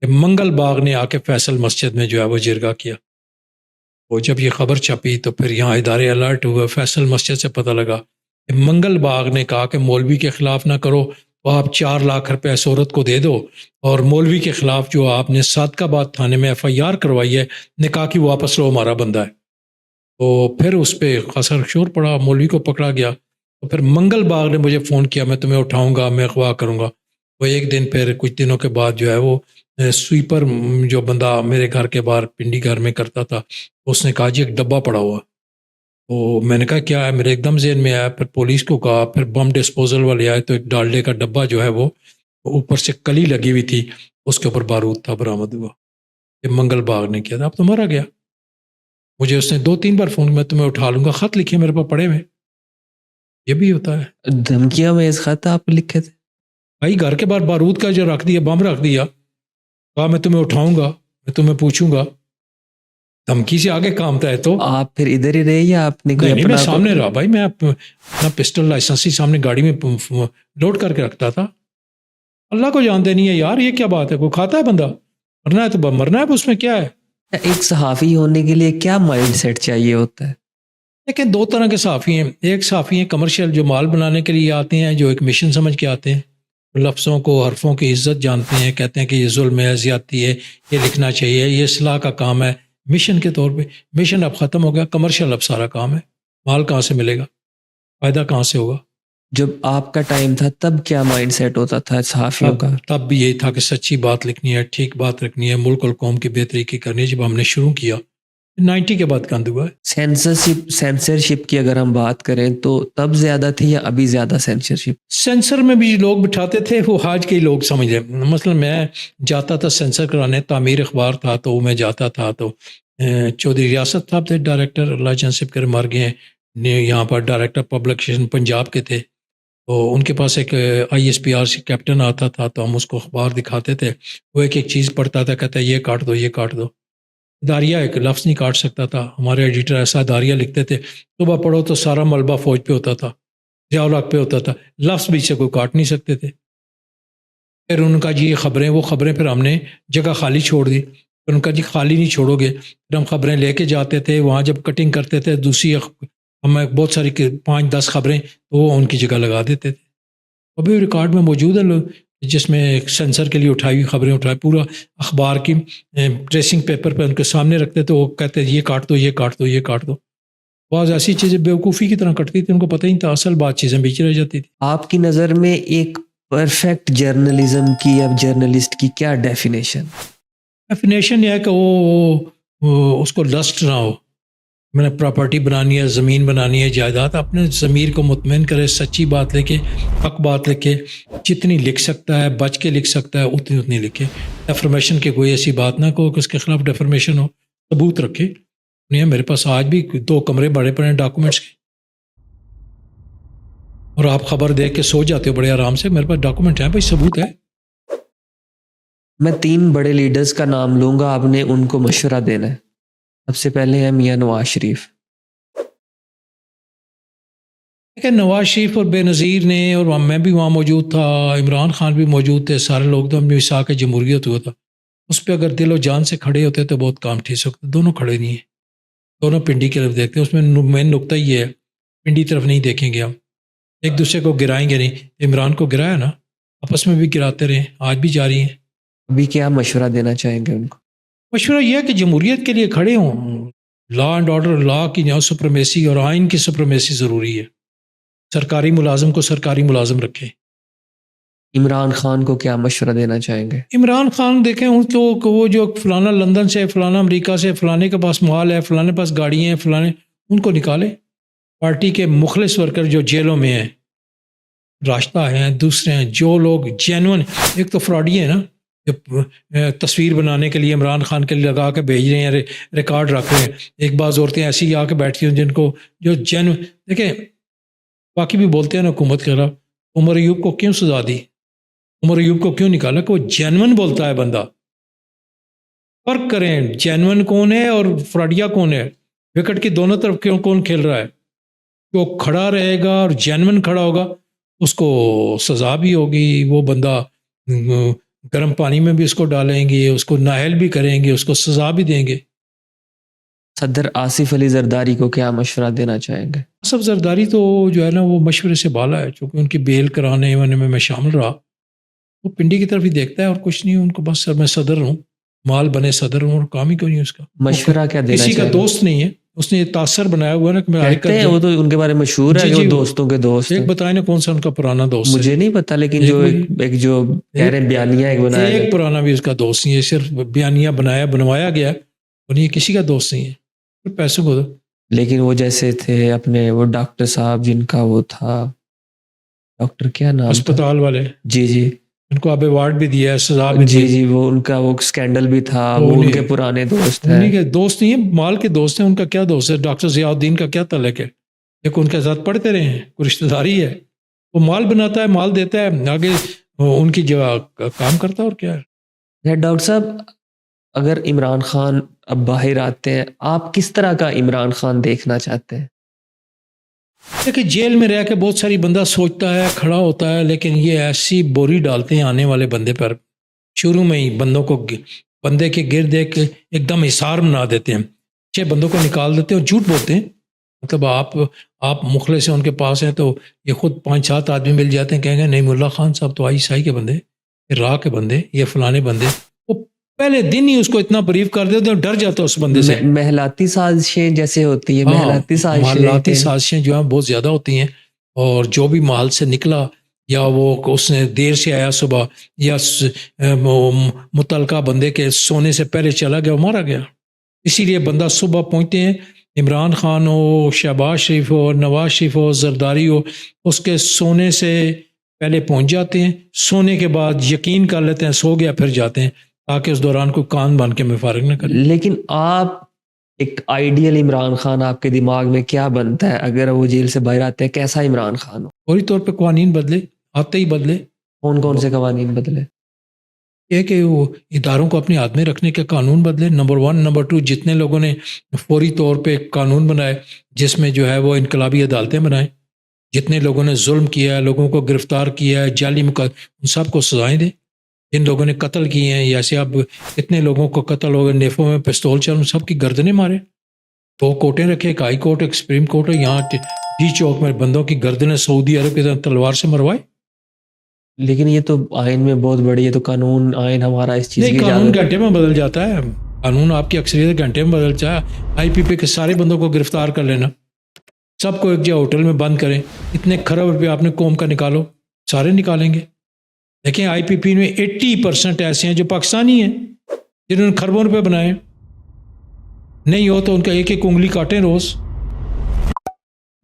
منگل باغ نے آ کے فیصل مسجد میں جو ہے وہ جرگہ کیا. وہ جب یہ خبر چھپی تو پھر یہاں ادارے الرٹ ہوئے. فیصل مسجد سے پتہ لگا کہ منگل باغ نے کہا کہ مولوی کے خلاف نہ کرو, تو آپ 4 لاکھ روپے اس عورت کو دے دو, اور مولوی کے خلاف جو آپ نے صادقآباد تھانے میں FIR کروائی ہے, نکاح کی واپس لو, ہمارا بندہ ہے. تو پھر اس پہ خاصا شور پڑا, مولوی کو پکڑا گیا. تو پھر منگل باغ نے مجھے فون کیا, میں تمہیں اٹھاؤں گا, میں اغوا کروں گا. وہ ایک دن پھر کچھ دنوں کے بعد جو ہے وہ سویپر جو بندہ میرے گھر کے باہر پنڈی گھر میں کرتا تھا, اس نے کہا جی ایک ڈبہ پڑا ہوا. تو میں نے کہا کیا ہے، میرے ایک دم ذہن میں آیا، پھر پولیس کو کہا، پھر بم ڈسپوزل والے آئے تو ایک ڈالڈے کا ڈبہ جو ہے وہ اوپر سے کلی لگی ہوئی تھی، اس کے اوپر بارود تھا، برآمد ہوا. یہ منگل باغ نے کیا تھا. اب تو مارا گیا. مجھے اس نے 2-3 بار فون، میں تمہیں اٹھا لوں گا، خط لکھے میرے پاس پڑے ہوئے. یہ بھی ہوتا ہے دھمکیاں میں اس خط آپ لکھے تھے؟ بھائی. گھر کے باہر بارود کا جو رکھ دیا، بم رکھ دیا، کہا میں تمہیں اٹھاؤں گا، میں تمہیں پوچھوں گا. دھمکی سے آگے کام تھا ہے تو. آپ پھر ادھر ہی رہے یا آپ نے کوئی نہیں میں اپنا سامنے رہا بھائی. میں اپنا پسٹل لائسنس ہی سامنے گاڑی میں لوڈ کر کے رکھتا تھا. اللہ کو جانتے نہیں ہے یار، یہ کیا بات ہے؟ کوئی کھاتا ہے بندہ، مرنا ہے تو مرنا ہے، اس میں کیا ہے. ایک صحافی ہونے کے لیے کیا مائنڈ سیٹ چاہیے ہوتا ہے؟ لیکن 2 طرح کے صحافی ہیں. ایک صحافی ہیں کمرشل، جو مال بنانے کے لیے آتے ہیں، جو ایک مشن سمجھ کے آتے ہیں، لفظوں کو، حرفوں کی عزت جانتے ہیں، کہتے ہیں کہ یہ ظلم ہے، زیادتی ہے، یہ لکھنا چاہیے، یہ اصلاح کا کام ہے مشن کے طور پہ. مشن اب ختم ہو گیا، کمرشل اب سارا کام ہے. مال کہاں سے ملے گا؟ فائدہ کہاں سے ہوگا؟ جب آپ کا ٹائم تھا تب کیا مائنڈ سیٹ ہوتا تھا صحافیوں کا؟ تب بھی یہی تھا کہ سچی بات لکھنی ہے، ٹھیک بات رکھنی ہے، ملک اور قوم کی بہتری کی کرنی ہے. جب ہم نے شروع کیا 90 کے بعد کند ہوا ہے. سینسرشپ کی اگر ہم بات کریں تو تب زیادہ تھی یا ابھی زیادہ سینسرشپ؟ سینسر میں بھی لوگ بٹھاتے تھے، وہ آج کے لوگ سمجھ لیں. مثلا میں جاتا تھا سینسر کرانے، تعمیر اخبار تھا تو میں جاتا تھا، تو چودھری ریاست صاحب تھے ڈائریکٹر، اللہ جنسب کر مر گئے ہیں، یہاں پر ڈائریکٹر پبلکیشن پنجاب کے تھے. تو ان کے پاس ایک ISPR سے کیپٹن آتا تھا، تو ہم اس کو اخبار دکھاتے تھے. وہ ایک ایک چیز پڑھتا تھا، کہتا ہے یہ کاٹ دو، یہ کاٹ دو. داریہ ایک لفظ نہیں کاٹ سکتا تھا. ہمارے ایڈیٹر ایسا داریہ لکھتے تھے، صبح پڑھو تو سارا ملبہ فوج پہ ہوتا تھا، ضیاء الحق پہ ہوتا تھا، لفظ بھی سے کوئی کاٹ نہیں سکتے تھے. پھر ان کا جی یہ خبریں، وہ خبریں پھر ہم نے جگہ خالی چھوڑ دی. پھر ان کا جی خالی نہیں چھوڑو گے. پھر ہم خبریں لے کے جاتے تھے وہاں، جب کٹنگ کرتے تھے دوسری ہمیں بہت ساری 5-10 خبریں، تو وہ ان کی جگہ لگا دیتے تھے. ابھی ریکارڈ میں موجود ہے لوگ، جس میں سینسر کے لیے اٹھائی ہوئی خبریں اٹھائے، پورا اخبار کی ٹریسنگ پیپر پہ ان کے سامنے رکھتے تھے. وہ کہتے ہیں یہ کاٹ دو، یہ کاٹ دو، یہ کاٹ دو. بعض ایسی چیزیں بیوقوفی کی طرح کٹتی تھی، ان کو پتہ ہی نہیں تھا، اصل بات چیزیں بیچ رہ جاتی تھی. آپ کی نظر میں ایک پرفیکٹ جرنلزم کی یا جرنلسٹ کی کیا ڈیفینیشن؟ ڈیفینیشن یہ ہے کہ وہ اس کو لسٹ نہ ہو. میں نے پراپرٹی بنانی ہے، زمین بنانی ہے، جائیداد، اپنے ضمیر کو مطمئن کرے، سچی بات لکھے، حق بات لکھے، جتنی لکھ سکتا ہے، بچ کے لکھ سکتا ہے اتنی لکھے. ڈیفرمیشن کی کوئی ایسی بات نہ کہو کہ اس کے خلاف ڈیفرمیشن ہو، ثبوت رکھے. نہیں، میرے پاس آج بھی 2 کمرے بڑے پڑے ہیں ڈاکومنٹس کے، اور آپ خبر دیکھ کے سو جاتے ہو بڑے آرام سے. میرے پاس ڈاکومنٹ ہیں بھائی، ثبوت ہے. میں 3 بڑے لیڈرز کا نام لوں گا، آپ نے ان کو مشورہ دینا ہے. سب سے پہلے ہے میاں نواز شریف. نواز شریف اور بے نظیر نے، اور میں بھی وہاں موجود تھا، عمران خان بھی موجود تھے، سارے لوگ. تو ہم وساک جمہوریت ہوا تھا، اس پہ اگر دل و جان سے کھڑے ہوتے تو بہت کام ٹھیک سکتے. دونوں کھڑے نہیں ہیں، دونوں پنڈی کی طرف دیکھتے ہیں. اس میں مین نقطہ یہ ہے، پنڈی طرف نہیں دیکھیں گے ہم، ایک دوسرے کو گرائیں گے نہیں. عمران کو گرایا نا، آپس میں بھی گراتے رہے، آج بھی جاری ہیں. ابھی کیا مشورہ دینا چاہیں گے ان کو؟ مشورہ یہ ہے کہ جمہوریت کے لیے کھڑے ہوں. لا اینڈ آرڈر، لا کی سپریمیسی اور آئین کی سپریمیسی ضروری ہے. سرکاری ملازم کو سرکاری ملازم رکھے. عمران خان کو کیا مشورہ دینا چاہیں گے؟ عمران خان دیکھیں ان کو، وہ جو فلانا لندن سے، فلانا امریکہ سے، فلانے کے پاس مال ہے، فلانے پاس گاڑی ہیں، فلانے، ان کو نکالے. پارٹی کے مخلص ورکر جو جیلوں میں ہیں، راشدہ ہیں، دوسرے ہیں، جو لوگ جینون، ایک تو فراڈی ہے نا، تصویر بنانے کے لیے عمران خان کے لیے لگا کے بھیج رہے ہیں، ریکارڈ رکھ رہے ہیں. ایک بعض عورتیں ایسی آ کے بیٹھتی ہیں جن کو، جو جینون، دیکھیں باقی بھی بولتے ہیں نا حکومت کے خلاف. عمر ایوب کو کیوں سزا دی؟ عمر ایوب کو کیوں نکالا؟ کہ وہ جینون بولتا ہے بندہ. فرق کریں، جینون کون ہے اور فراڈیا کون ہے. وکٹ کی دونوں طرف کون کھیل رہا ہے. جو کھڑا رہے گا اور جینون کھڑا ہوگا اس کو سزا بھی ہوگی. وہ بندہ گرم پانی میں بھی اس کو ڈالیں گے، اس کو نااہل بھی کریں گے، اس کو سزا بھی دیں گے. صدر آصف علی زرداری کو کیا مشورہ دینا چاہیں گے؟ آصف زرداری تو جو ہے نا وہ مشورے سے بالا ہے، چونکہ ان کی بیل کرانے میں شامل رہا. وہ پنڈی کی طرف ہی دیکھتا ہے اور کچھ نہیں. ان کو بس میں صدر ہوں، مال بنے صدر ہوں، اور کام ہی کوئی نہیں اس کا. مشورہ کیا دینا کسی کا چاہیں گے؟ دوست نہیں ہے. اس نے یہ تاثر بنایا ہوا ہے نا کہ میں کہتے ہیں، وہ تو ان کے بارے میں مشہور ہے کہ وہ دوستوں کے دوست. ایک بتائیں نا کون سا ان کا پرانا دوست ہے؟ مجھے نہیں پتا، لیکن جو ایک جو کہہ رہے ہیں بیانیہ ایک بنایا گیا، ایک پرانا بھی اس کا دوست نہیں ہے. صرف بیانیہ بنوایا گیا، اور یہ کسی کا دوست نہیں ہے. پیسوں کو لیکن وہ جیسے تھے اپنے وہ ڈاکٹر صاحب جن کا وہ تھا, ڈاکٹر کیا نام تھا, اسپتال والے جی جی ان کو اب ایوارڈ بھی دیا ہے, سزا بھی جی دی. جی, وہ ان کا وہ اسکینڈل بھی تھا, وہ ان کے پرانے دوست ہیں. انہیں کے دوست نہیں ہیں, مال کے دوست ہیں. ان کا کیا دوست ہے؟ ڈاکٹر ضیاء الدین کا کیا تعلق ہے؟ دیکھو ان کے ساتھ پڑھتے رہے ہیں, کوئی رشتہ داری ہے. وہ مال بناتا ہے, مال دیتا ہے, آگے ان کی جگہ کام کرتا ہے. اور کیا ہے؟ ڈاکٹر صاحب اگر عمران خان اب باہر آتے ہیں, آپ کس طرح کا عمران خان دیکھنا چاہتے ہیں؟ دیکھیں جیل میں رہ کے بہت ساری بندہ سوچتا ہے, کھڑا ہوتا ہے, لیکن یہ ایسی بوری ڈالتے ہیں آنے والے بندے پر, شروع میں ہی بندے کے گرد ایک دم حصار بنا دیتے ہیں, 6 بندوں کو نکال دیتے ہیں اور جھوٹ بولتے ہیں. مطلب آپ مخلص ہیں ان کے پاس ہیں تو یہ خود 5-7 آدمی مل جاتے ہیں, کہیں گے نہیں ملا خان صاحب تو عیسائی کے بندے, یہ راہ کے بندے, یہ فلانے بندے. وہ پہلے دن ہی اس کو اتنا بریف کر دیتے ہیں, ڈر جاتا ہے اس بندے سے. محلاتی سازشیں جیسے ہوتی ہیں, محلاتی سازشیں جو ہیں بہت زیادہ ہوتی ہیں. اور جو بھی محل سے نکلا, یا وہ اس نے دیر سے آیا صبح, یا متعلقہ بندے کے سونے سے پہلے چلا گیا, وہ مارا گیا. اسی لیے بندہ صبح پہنچتے ہیں, عمران خان ہو, شہباز شریف ہو, نواز شریف ہو, زرداری ہو, اس کے سونے سے پہلے پہنچ جاتے ہیں. سونے کے بعد یقین کر لیتے ہیں سو گیا, پھر جاتے ہیں تاکہ اس دوران کوئی کان بن کے میں فارغ نہ کرے. لیکن آپ ایک آئیڈیل عمران خان آپ کے دماغ میں کیا بنتا ہے اگر وہ جیل سے باہر آتے ہیں؟ کیسا عمران خان ہو؟ فوری طور پہ قوانین بدلے, آتے ہی بدلے. کون سے قوانین بدلے؟ یہ کہ وہ اداروں کو اپنے ہاتھ میں رکھنے کے قانون بدلے, نمبر 1. نمبر 2, جتنے لوگوں نے فوری طور پہ قانون بنائے جس میں جو ہے وہ انقلابی عدالتیں بنائیں, جتنے لوگوں نے ظلم کیا ہے, لوگوں کو گرفتار کیا ہے, جعلی ان سب کو سزائیں دیں. جن لوگوں نے قتل کیے ہیں, جیسے اب اتنے لوگوں کو قتل ہو گئے, نیفوں میں پستول چل, سب کی گردنیں مارے. 2 کورٹیں رکھے, ایک ہائی کورٹ, ایک سپریم کورٹ ہے. یہاں ڈی چوک میں بندوں کی گردنیں سعودی عرب کے تلوار سے مروائے. لیکن یہ تو آئین میں بہت بڑی ہے, تو قانون آئین ہمارا اس چیز نہیں, کی قانون اجازت گھنٹے میں بدل جاتا ہے. قانون آپ کی اکثریت گھنٹے میں بدل جائے. آئی پی پی کے سارے بندوں کو گرفتار کر لینا, سب کو ایک جگہ ہوٹل میں بند کریں, اتنے کھرب روپے آپ نے قوم کا نکالو, سارے نکالیں گے. دیکھیں آئی پی پی میں 80% ایسے ہیں جو پاکستانی ہیں, جنہوں نے کھربوں روپے بنائے. نہیں ہو تو ان کا ایک انگلی کاٹیں روز,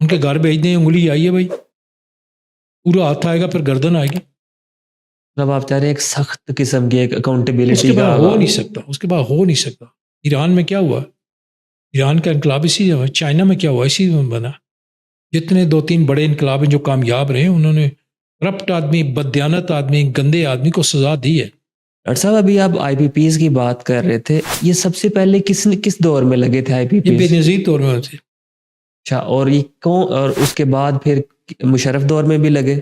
ان کے گھر بھیج دیں, انگلی آئی ہے بھائی, پورا ہاتھ آئے گا, پھر گردن آئے گی. جب آپ چاہ رہے ہیں ایک سخت قسم کی ایک اس اکاؤنٹیبلٹی کے بعد کا ہو نہیں سکتا, اس کے بعد ہو نہیں سکتا. ایران میں کیا ہوا؟ ایران کا انقلاب اسی جگہ, چائنا میں کیا ہوا, اسی میں بنا. جتنے 2-3 بڑے انقلاب ہیں جو کامیاب رہے, انہوں نے کرپٹ آدمی, بددیانت آدمی, گندے آدمی کو سزا دی ہے. ڈاکٹر صاحب ابھی آپ آئی پی پیز کی بات کر رہے تھے, یہ سب سے پہلے کس دور میں لگے تھے آئی پی یہ بے پیز؟ نظیر طور میں ہوتے. اچھا, اور یہ کون, اور اس کے بعد پھر مشرف دور میں بھی لگے؟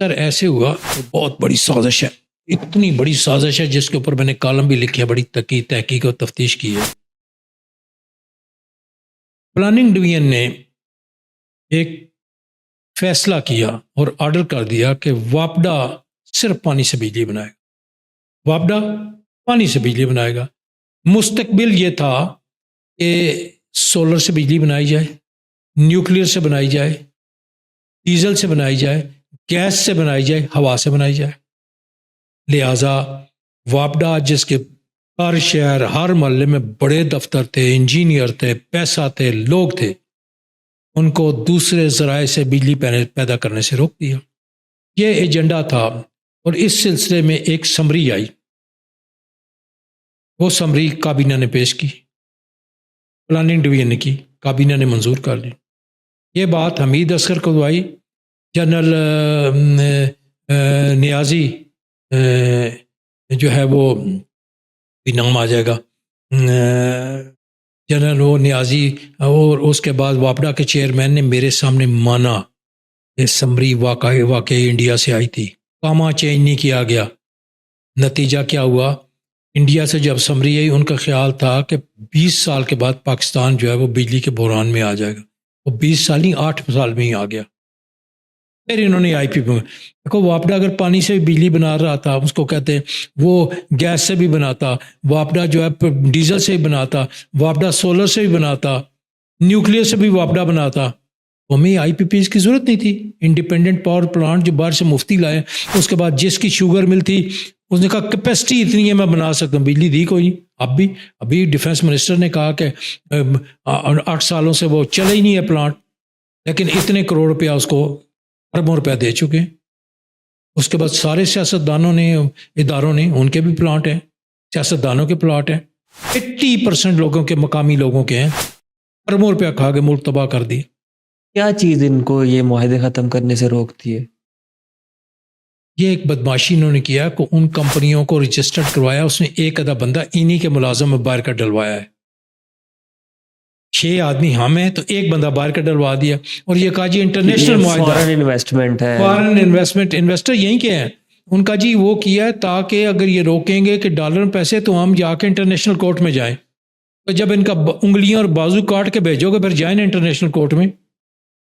سر ایسے ہوا, بہت بڑی سازش ہے, اتنی بڑی سازش ہے جس کے اوپر میں نے کالم بھی لکھے, بڑی تحقیق اور تفتیش کی ہے. پلاننگ ڈویژن نے ایک فیصلہ کیا اور آرڈر کر دیا کہ واپڈا صرف پانی سے بجلی بنائے گا. واپڈا پانی سے بجلی بنائے گا. مستقبل یہ تھا کہ سولر سے بجلی بنائی جائے, نیوکلیر سے بنائی جائے, ڈیزل سے بنائی جائے, گیس سے بنائی جائے, ہوا سے بنائی جائے. لہٰذا واپڈا جس کے ہر شہر, ہر محلے میں بڑے دفتر تھے, انجینئر تھے, پیسہ تھے, لوگ تھے, ان کو دوسرے ذرائع سے بجلی پیدا کرنے سے روک دیا. یہ ایجنڈا تھا. اور اس سلسلے میں ایک سمری آئی, وہ سمری کابینہ نے پیش کی, پلاننگ ڈویژن نے کی, کابینہ نے منظور کر لی. یہ بات حمید اصغر کو آئی, جنرل نیازی جو ہے وہ بھی نام آ جائے گا, جنرل وہ نیازی, اور اس کے بعد واپڈا کے چیئرمین نے میرے سامنے مانا یہ سمری واقعی انڈیا سے آئی تھی, کاما چینج نہیں کیا گیا. نتیجہ کیا ہوا؟ انڈیا سے جب سمری آئی, ان کا خیال تھا کہ 20 سال کے بعد پاکستان جو ہے وہ بجلی کے بحران میں آ جائے گا. وہ 20 سال نہیں 8 سال میں ہی آ گیا. پھر انہوں نے آئی پی پی, دیکھو واپڈا اگر پانی سے بھی بجلی بنا رہا تھا, اس کو کہتے ہیں, وہ گیس سے بھی بناتا, واپڈا جو ہے ڈیزل سے بھی بناتا, واپڈا سولر سے بھی بناتا, نیوکلیر سے بھی واپڈا بناتا, ہمیں آئی پی پیز کی ضرورت نہیں تھی. انڈیپینڈنٹ پاور پلانٹ جو باہر سے مفتی لائے, اس کے بعد جس کی شوگر مل تھی اس نے کہا کیپیسٹی اتنی ہے میں بنا سکتا ہوں، بجلی دی کوئی نہیں. ابھی ڈیفنس منسٹر نے کہا کہ 8 سالوں سے وہ چلا ہی نہیں ہے پلانٹ، لیکن اتنے کروڑ روپیہ اس کو اربوں روپیہ دے چکے ہیں. اس کے بعد سارے سیاستدانوں نے، اداروں نے، ان کے بھی پلانٹ ہیں، سیاستدانوں کے پلاٹ ہیں. 80% لوگوں کے، مقامی لوگوں کے ہیں. اربوں روپیہ کھا کے ملک تباہ کر دی. کیا چیز ان کو یہ معاہدے ختم کرنے سے روکتی ہے؟ یہ ایک بدماشی انہوں نے کیا کہ ان کمپنیوں کو رجسٹرڈ کروایا، اس میں ایک آدھا بندہ انہی کے ملازم میں باہر کا ڈلوایا ہے. 6 آدمی ہم ہیں تو ایک بندہ باہر کا ڈلوا دیا، اور یہ کہا جی انٹرنیشنل معاہدہ، فارن انویسٹمنٹ ہے. فارن انویسٹمنٹ، انویسٹر یہیں کے ہیں. ان کا جی وہ کیا ہے تاکہ اگر یہ روکیں گے کہ ڈالر میں پیسے تو ہم جا کے انٹرنیشنل کورٹ میں جائیں. تو جب ان کا انگلیاں اور بازو کاٹ کے بھیجو گے پھر جائیں نا انٹرنیشنل کورٹ میں.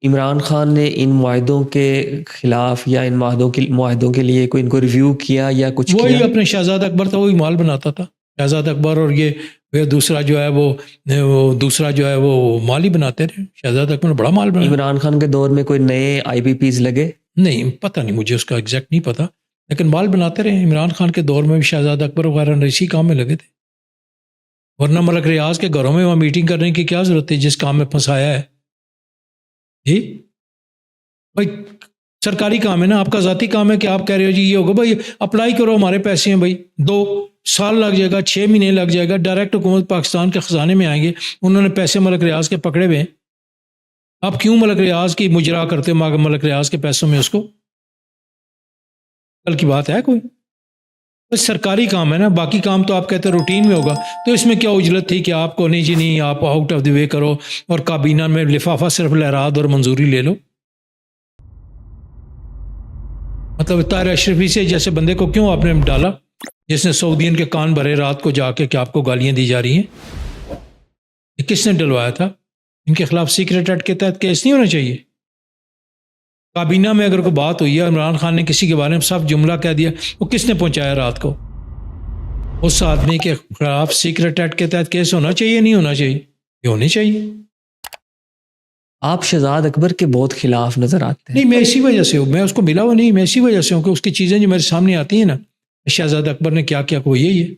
عمران خان نے ان معاہدوں کے خلاف یا ان معاہدوں کے لیے کوئی ان کو ریویو کیا یا کچھ وہی کیا؟ اپنے شہزاد اکبر تھا، وہی مال بناتا تھا شہزاد اکبر، اور یہ دوسرا جو ہے وہ مال ہی بناتے تھے. شہزاد اکبر نے بڑا مال بنایا. عمران خان کے دور میں کوئی نئے آئی پی پیز لگے؟ نہیں پتہ نہیں مجھے اس کا ایگزیکٹ نہیں پتہ، لیکن مال بناتے رہے. عمران خان کے دور میں بھی شہزاد اکبر وغیرہ نے اسی کام میں لگے تھے. ورنہ ملک ریاض کے گھروں میں وہاں میٹنگ کرنے کی کیا ضرورت ہے جس کام میں پھنسایا ہے؟ جی بھائی سرکاری کام ہے نا، آپ کا ذاتی کام ہے کہ آپ کہہ رہے ہو جی یہ ہوگا بھائی اپلائی کرو، ہمارے پیسے ہیں بھائی، 2 سال لگ جائے گا، 6 مہینے لگ جائے گا، ڈائریکٹ حکومت پاکستان کے خزانے میں آئیں گے. انہوں نے پیسے ملک ریاض کے پکڑے ہوئے ہیں. آپ کیوں ملک ریاض کی مجرا کرتے ملک ریاض کے پیسوں میں اس کو؟ کل کی بات ہے کوئی؟ بس سرکاری کام ہے نا، باقی کام تو آپ کہتے ہیں روٹین میں ہوگا. تو اس میں کیا اجلت تھی کہ آپ کو نہیں جی نہیں آپ آؤٹ آف دی وے کرو اور کابینہ میں لفافہ صرف لہراد اور منظوری لے لو. مطلب طاہر اشرفی سے جیسے بندے کو کیوں آپ نے ڈالا جس نے سعودین کے کان بھرے رات کو جا کے کہ آپ کو گالیاں دی جا رہی ہیں؟ یہ کس نے ڈلوایا تھا؟ ان کے خلاف سیکریٹ ایکٹ کے تحت کیس نہیں ہونا چاہیے. کابینہ میں اگر کوئی بات ہوئی ہے، عمران خان نے کسی کے بارے میں صاف جملہ کہہ دیا، وہ کس نے پہنچایا رات کو؟ اس آدمی کے خلاف سیکریٹ ایکٹ کے تحت کیس ہونا چاہیے نہیں ہونا چاہیے؟ یہ ہونی چاہیے. آپ شہزاد اکبر کے بہت خلاف نظر آتے ہیں. نہیں میں اسی وجہ سے ہوں، میں اس کو ملا ہوا نہیں، میں اسی وجہ سے ہوں کہ اس کی چیزیں جو میرے سامنے آتی ہیں نا، شہزاد اکبر نے کیا کیا وہ یہی ہے.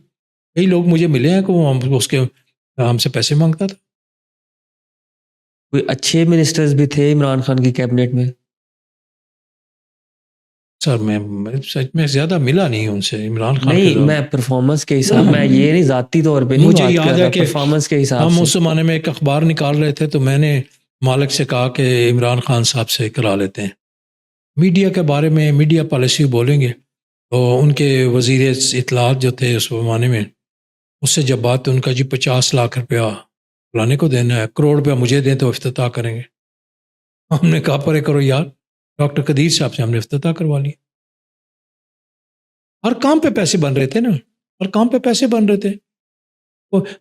کئی لوگ مجھے ملے ہیں کہ وہ اس کے ہم سے پیسے مانگتا تھا. کوئی اچھے منسٹرز بھی تھے عمران خان کی کیبنٹ میں؟ سر میں سچ میں زیادہ ملا نہیں ان سے عمران خان نہیں میں پرفارمنس کے حساب میں یہ نہیں ذاتی طور پہ نہیں مجھے بات یاد کر ہے رہا، کہ پرفارمنس کے حساب ہم سے. اس زمانے میں ایک اخبار نکال رہے تھے تو میں نے مالک سے کہا کہ عمران خان صاحب سے کرا لیتے ہیں. میڈیا کے بارے میں میڈیا پالیسی بولیں گے تو ان کے وزیر اطلاعات جو تھے اس زمانے میں، اس سے جب بات ان کا جی 50 لاکھ روپیہ فلانے کو دینا ہے، کروڑ روپیہ مجھے دیں تو افتتاح کریں گے. ہم نے کہا پرے کرو یار، ڈاکٹر قدیر صاحب سے ہم نے افتتاح کروا لی. ہر کام پہ پیسے بن رہے تھے نا، ہر کام پہ پیسے بن رہے تھے.